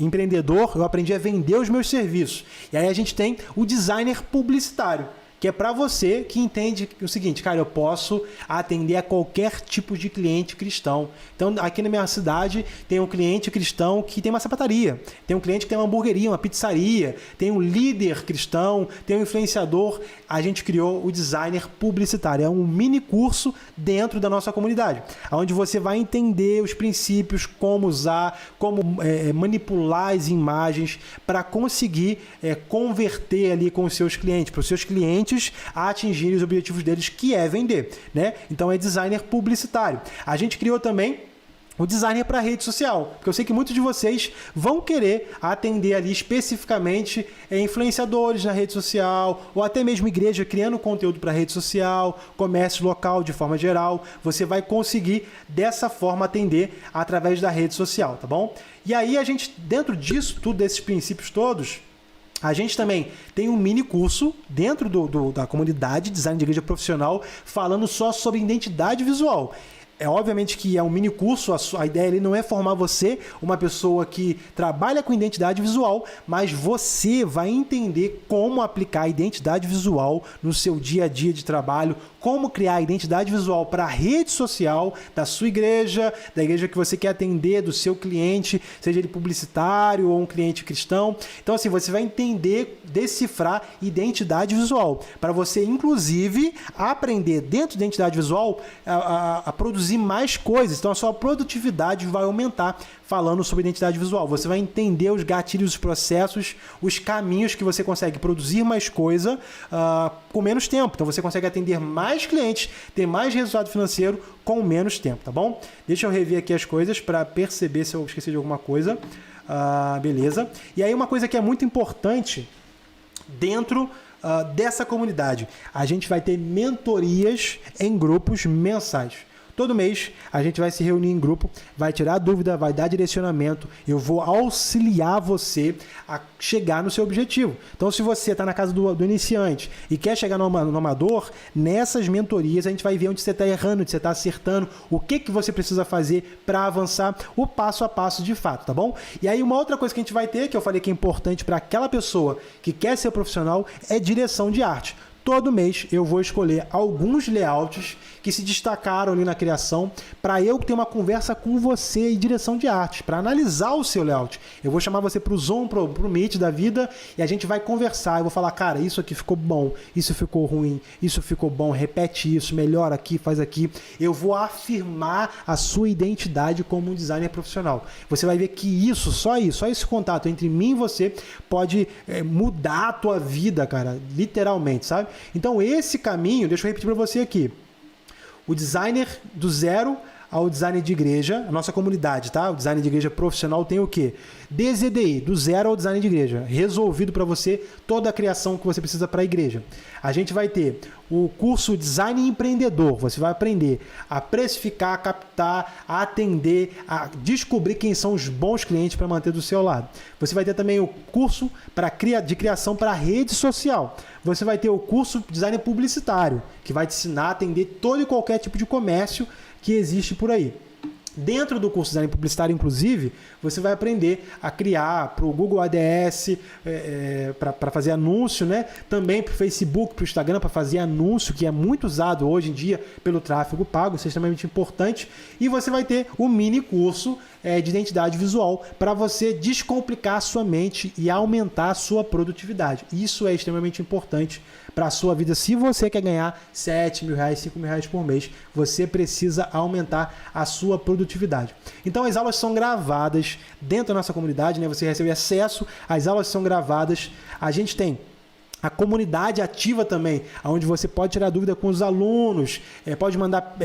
empreendedor, eu aprendi a vender os meus serviços. E aí a gente tem o designer publicitário, que é para você que entende o seguinte, cara, eu posso atender a qualquer tipo de cliente cristão. Então, aqui na minha cidade, tem um cliente cristão que tem uma sapataria, tem um cliente que tem uma hamburgueria, uma pizzaria, tem um líder cristão, tem um influenciador. A gente criou o designer publicitário. É um mini curso dentro da nossa comunidade, onde você vai entender os princípios, como usar, como manipular as imagens para conseguir converter ali com os seus clientes, para os seus clientes a atingirem os objetivos deles, que é vender, né? Então é designer publicitário. A gente criou também o designer para rede social, porque eu sei que muitos de vocês vão querer atender ali especificamente influenciadores na rede social, ou até mesmo igreja criando conteúdo para rede social, comércio local de forma geral. Você vai conseguir dessa forma atender através da rede social, tá bom? E aí a gente, dentro disso, tudo desses princípios todos, a gente também tem um mini curso dentro da comunidade Design de Igreja Profissional falando só sobre identidade visual. Obviamente que é um mini curso, a ideia ali não é formar você uma pessoa que trabalha com identidade visual, mas você vai entender como aplicar a identidade visual no seu dia a dia de trabalho, como criar a identidade visual para a rede social da sua igreja, da igreja que você quer atender, do seu cliente, seja ele publicitário ou um cliente cristão. Então assim, você vai entender, decifrar identidade visual, para você inclusive aprender dentro da identidade visual a produzir mais coisas. Então a sua produtividade vai aumentar falando sobre identidade visual. Você vai entender os gatilhos, os processos, os caminhos que você consegue produzir mais coisa com menos tempo. Então você consegue atender mais clientes, ter mais resultado financeiro com menos tempo, tá bom? Deixa eu rever aqui as coisas para perceber se eu esqueci de alguma coisa. Beleza. E aí uma coisa que é muito importante dentro dessa comunidade, a gente vai ter mentorias em grupos mensais. Todo mês a gente vai se reunir em grupo, vai tirar dúvida, vai dar direcionamento, eu vou auxiliar você a chegar no seu objetivo. Então se você está na casa do iniciante e quer chegar no amador, nessas mentorias a gente vai ver onde você está errando, onde você está acertando, o que você precisa fazer para avançar, o passo a passo de fato, tá bom? E aí uma outra coisa que a gente vai ter, que eu falei que é importante para aquela pessoa que quer ser profissional, é direção de arte. Todo mês eu vou escolher alguns layouts que se destacaram ali na criação para eu ter uma conversa com você em direção de arte, para analisar o seu layout. Eu vou chamar você para o Zoom, para o Meet da vida e a gente vai conversar. Eu vou falar, cara, isso aqui ficou bom, isso ficou ruim, isso ficou bom, repete isso, melhora aqui, faz aqui. Eu vou afirmar a sua identidade como um designer profissional. Você vai ver que isso, só esse contato entre mim e você pode mudar a tua vida, cara, literalmente, sabe? Então esse caminho, deixa eu repetir para você aqui, o designer do zero ao design de igreja, a nossa comunidade, tá? O design de igreja profissional tem o quê? DZDI, do zero ao design de igreja, resolvido para você toda a criação que você precisa para a igreja. A gente vai ter o curso Design Empreendedor, você vai aprender a precificar, a captar, a atender, a descobrir quem são os bons clientes para manter do seu lado. Você vai ter também o curso de criação para rede social. Você vai ter o curso Design Publicitário, que vai te ensinar a atender todo e qualquer tipo de comércio que existe por aí. Dentro do curso de design publicitário, inclusive, você vai aprender a criar para o Google ADS, para fazer anúncio, né? Também para o Facebook, para o Instagram, para fazer anúncio, que é muito usado hoje em dia pelo tráfego pago, isso é extremamente importante. E você vai ter o mini curso de identidade visual para você descomplicar a sua mente e aumentar a sua produtividade. Isso é extremamente importante para a sua vida. Se você quer ganhar R$7.000, R$5.000 por mês, você precisa aumentar a sua produtividade. Então as aulas são gravadas dentro da nossa comunidade, né? Você recebe acesso, as aulas são gravadas. A gente tem a comunidade ativa também, onde você pode tirar dúvida com os alunos, pode mandar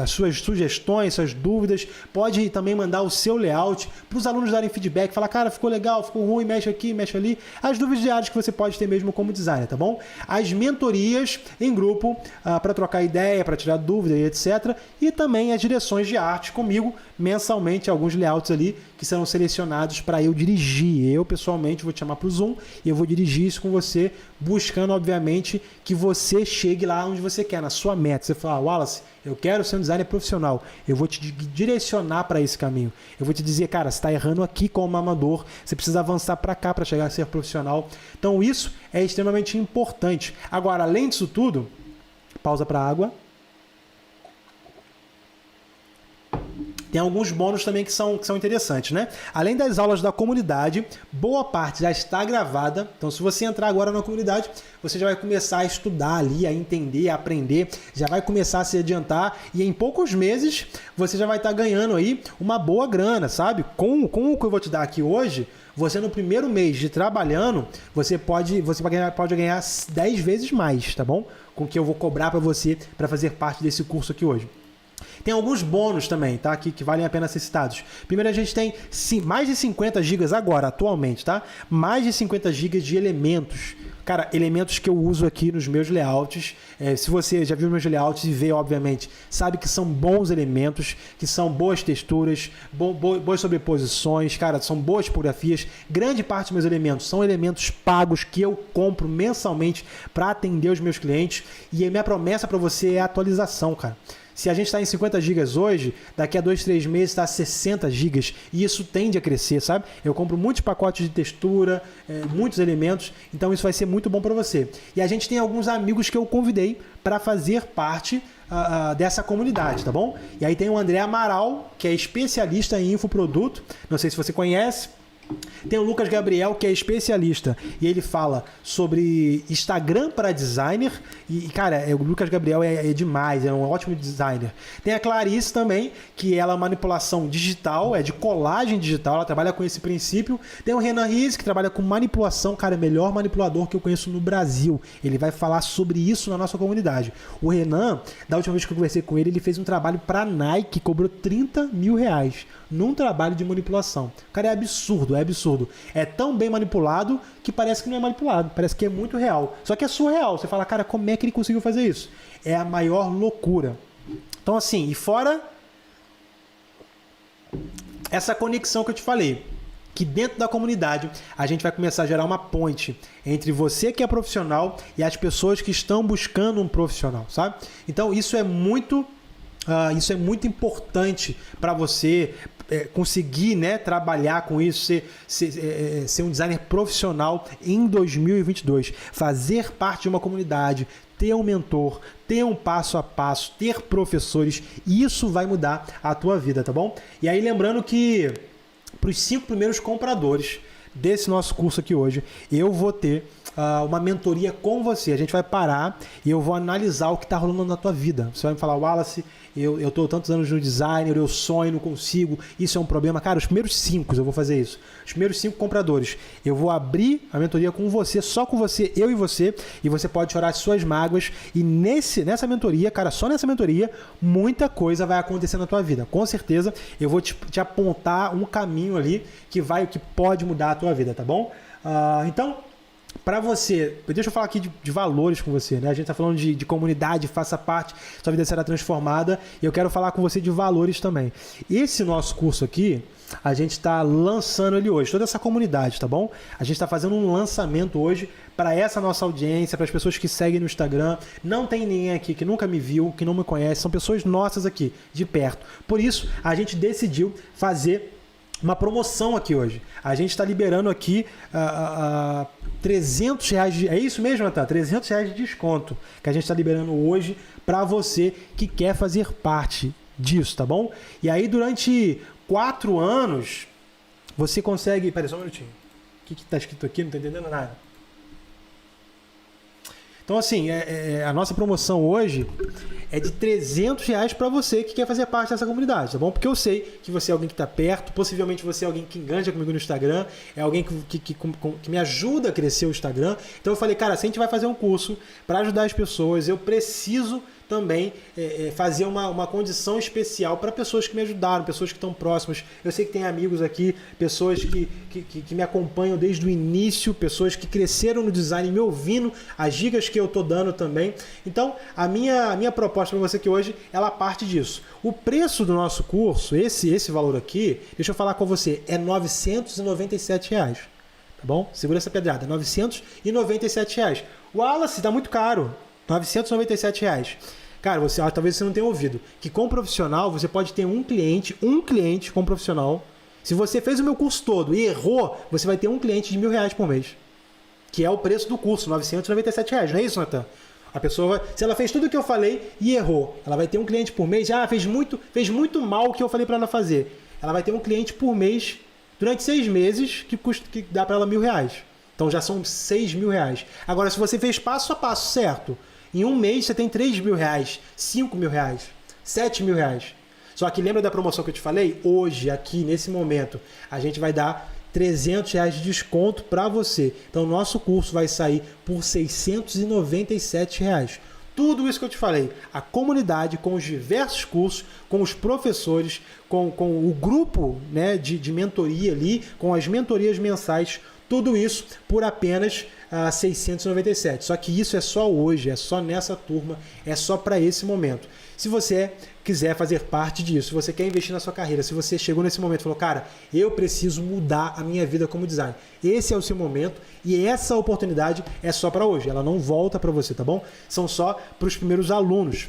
as suas sugestões, suas dúvidas, pode também mandar o seu layout para os alunos darem feedback, falar, cara, ficou legal, ficou ruim, mexe aqui, mexe ali. As dúvidas diárias que você pode ter mesmo como designer, tá bom? As mentorias em grupo para trocar ideia, para tirar dúvida e etc. E também as direções de arte comigo, mensalmente, alguns layouts ali que serão selecionados para eu dirigir. Eu, pessoalmente, vou te chamar para o Zoom e eu vou dirigir isso com você, buscando, obviamente, que você chegue lá onde você quer, na sua meta. Você fala, Wallace, eu quero ser um designer profissional. Eu vou te direcionar para esse caminho. Eu vou te dizer, cara, você está errando aqui como amador, você precisa avançar para cá para chegar a ser profissional. Então, isso é extremamente importante. Agora, além disso tudo, pausa para a água. Tem alguns bônus também que são interessantes, né? Além das aulas da comunidade, boa parte já está gravada. Então, se você entrar agora na comunidade, você já vai começar a estudar ali, a entender, a aprender, já vai começar a se adiantar e em poucos meses você já vai estar ganhando aí uma boa grana, sabe? Com o que eu vou te dar aqui hoje, você no primeiro mês de trabalhando, você pode ganhar 10 vezes mais, tá bom? Com o que eu vou cobrar para você para fazer parte desse curso aqui hoje. Tem alguns bônus também, tá? Que valem a pena ser citados. Primeiro, a gente tem mais de 50 GB agora, atualmente, tá? Mais de 50 GB de elementos. Cara, elementos que eu uso aqui nos meus layouts. Se você já viu meus layouts e vê, obviamente, sabe que são bons elementos, que são boas texturas, boas sobreposições, cara, são boas tipografias. Grande parte dos meus elementos são elementos pagos que eu compro mensalmente para atender os meus clientes. E a minha promessa para você é a atualização, cara. Se a gente está em 50 GB hoje, daqui a 2, 3 meses está a 60 GB e isso tende a crescer, sabe? Eu compro muitos pacotes de textura, muitos elementos, então isso vai ser muito bom para você. E a gente tem alguns amigos que eu convidei para fazer parte dessa comunidade, tá bom? E aí tem o André Amaral, que é especialista em infoproduto, não sei se você conhece. Tem o Lucas Gabriel, que é especialista, e ele fala sobre Instagram para designer. E cara, o Lucas Gabriel é demais, é um ótimo designer. Tem a Clarice também, que ela é manipulação digital, é de colagem digital, ela trabalha com esse princípio. Tem o Renan Riz, que trabalha com manipulação, cara, é o melhor manipulador que eu conheço no Brasil. Ele vai falar sobre isso na nossa comunidade. O Renan, da última vez que eu conversei com ele, ele fez um trabalho para a Nike, cobrou R$30 mil num trabalho de manipulação. Cara, é absurdo, é absurdo. É tão bem manipulado que parece que não é manipulado, parece que é muito real. Só que é surreal. Você fala, cara, como é que ele conseguiu fazer isso? É a maior loucura. Então, assim, e fora essa conexão que eu te falei, que dentro da comunidade a gente vai começar a gerar uma ponte entre você que é profissional e as pessoas que estão buscando um profissional, sabe? Então, isso é muito importante para você conseguir, né, trabalhar com isso, ser um designer profissional em 2022. Fazer parte de uma comunidade, ter um mentor, ter um passo a passo, ter professores, isso vai mudar a tua vida, tá bom? E aí lembrando que para os 5 primeiros compradores desse nosso curso aqui hoje, eu vou ter uma mentoria com você. A gente vai parar e eu vou analisar o que está rolando na tua vida. Você vai me falar, Wallace, eu tô tantos anos no designer, eu sonho, não consigo, isso é um problema. Cara, os primeiros 5 eu vou fazer isso. Os primeiros 5 compradores, eu vou abrir a mentoria com você, só com você, eu e você pode chorar as suas mágoas. E nessa mentoria, cara, só nessa mentoria, muita coisa vai acontecer na tua vida. Com certeza, eu vou te apontar um caminho ali que pode mudar a tua vida, tá bom? Então, para você, deixa eu falar aqui de valores com você, né? A gente tá falando de comunidade, faça parte, sua vida será transformada, e eu quero falar com você de valores também. Esse nosso curso aqui, a gente está lançando ele hoje, toda essa comunidade, tá bom? A gente está fazendo um lançamento hoje para essa nossa audiência, para as pessoas que seguem no Instagram. Não tem ninguém aqui que nunca me viu, que não me conhece, são pessoas nossas aqui, de perto. Por isso, a gente decidiu fazer uma promoção aqui hoje. A gente está liberando aqui R$300. É isso mesmo, Natan? R$300 de desconto que a gente está liberando hoje para você que quer fazer parte disso, tá bom? E aí, durante 4 anos, você consegue... Peraí, só um minutinho. O que está escrito aqui? Não estou entendendo nada. Então, assim, a nossa promoção hoje é de R$300 para você que quer fazer parte dessa comunidade, tá bom? Porque eu sei que você é alguém que está perto, possivelmente você é alguém que enganja comigo no Instagram, é alguém que me ajuda a crescer o Instagram. Então eu falei, cara, se a gente vai fazer um curso para ajudar as pessoas, eu preciso também fazer uma condição especial para pessoas que me ajudaram, pessoas que estão próximas. Eu sei que tem amigos aqui, pessoas que me acompanham desde o início, pessoas que cresceram no design me ouvindo, as dicas que eu estou dando também. Então, a minha proposta para você aqui hoje, ela parte disso. O preço do nosso curso, esse valor aqui, deixa eu falar com você, é R$997. Tá bom? Segura essa pedrada, R$997. Wallace, tá muito caro. R$997. Cara, talvez você não tenha ouvido que com profissional você pode ter um cliente com profissional. Se você fez o meu curso todo e errou, você vai ter um cliente de R$1.000 por mês, que é o preço do curso, R$997. Não é isso, Natan? A pessoa, se ela fez tudo o que eu falei e errou, ela vai ter um cliente por mês. Fez muito mal o que eu falei para ela fazer. Ela vai ter um cliente por mês durante 6 meses que dá para ela R$1.000. Então já são R$6.000. Agora, se você fez passo a passo certo, em um mês você tem R$3.000, R$5.000, R$7.000. Só que lembra da promoção que eu te falei? Hoje, aqui, nesse momento, a gente vai dar R$300 de desconto para você. Então, o nosso curso vai sair por R$697. Tudo isso que eu te falei, a comunidade com os diversos cursos, com os professores, com o grupo, né, de mentoria ali, com as mentorias mensais, tudo isso por apenas R$697. Só que isso é só hoje, é só nessa turma, é só para esse momento. Se você quiser fazer parte disso, se você quer investir na sua carreira, se você chegou nesse momento e falou, cara, eu preciso mudar a minha vida como designer, esse é o seu momento e essa oportunidade é só para hoje, ela não volta para você, tá bom? São só para os primeiros alunos.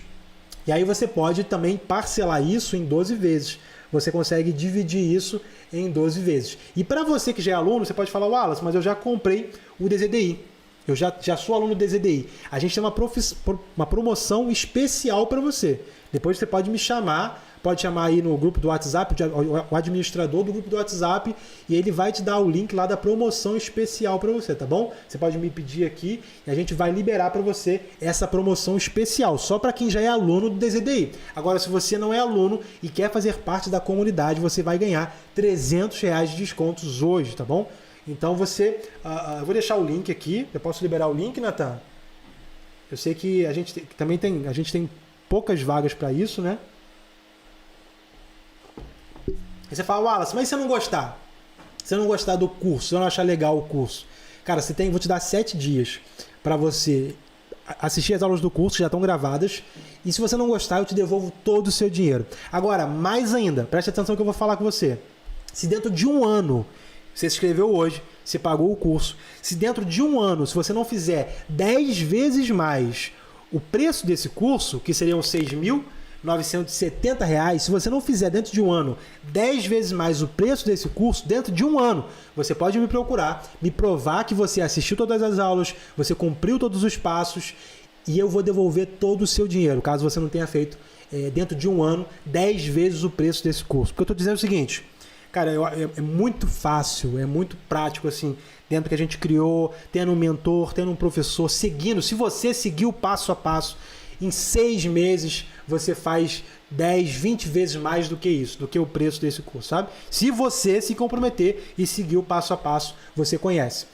E aí você pode também parcelar isso em 12 vezes. Você consegue dividir isso em 12 vezes. E para você que já é aluno, você pode falar, Wallace, mas eu já comprei o DZDI. Eu já sou aluno do DZDI. A gente tem uma promoção especial para você. Depois você pode me chamar, pode chamar aí no grupo do WhatsApp, o administrador do grupo do WhatsApp, e ele vai te dar o link lá da promoção especial para você, tá bom? Você pode me pedir aqui e a gente vai liberar para você essa promoção especial, só para quem já é aluno do DZDI. Agora, se você não é aluno e quer fazer parte da comunidade, você vai ganhar R$300 de descontos hoje, tá bom? Então você... eu vou deixar o link aqui. Eu posso liberar o link, Natan? Eu sei que a gente tem poucas vagas para isso, né? Aí você fala, Wallace, mas se eu não gostar? Se eu não gostar do curso, se eu não achar legal o curso? Cara, vou te dar 7 dias para você assistir as aulas do curso, que já estão gravadas. E se você não gostar, eu te devolvo todo o seu dinheiro. Agora, mais ainda, preste atenção que eu vou falar com você. Se dentro de um ano... Você se inscreveu hoje, você pagou o curso. Se dentro de um ano, se você não fizer 10 vezes mais o preço desse curso, que seriam R$6.970, se você não fizer dentro de um ano 10 vezes mais o preço desse curso, dentro de um ano, você pode me procurar, me provar que você assistiu todas as aulas, você cumpriu todos os passos e eu vou devolver todo o seu dinheiro, caso você não tenha feito dentro de um ano 10 vezes o preço desse curso. Porque eu estou dizendo o seguinte... Cara, é muito fácil, é muito prático, assim, dentro que a gente criou, tendo um mentor, tendo um professor, seguindo. Se você seguir o passo a passo, em 6 meses você faz 10, 20 vezes mais do que isso, do que o preço desse curso, sabe? Se você se comprometer e seguir o passo a passo, você conhece.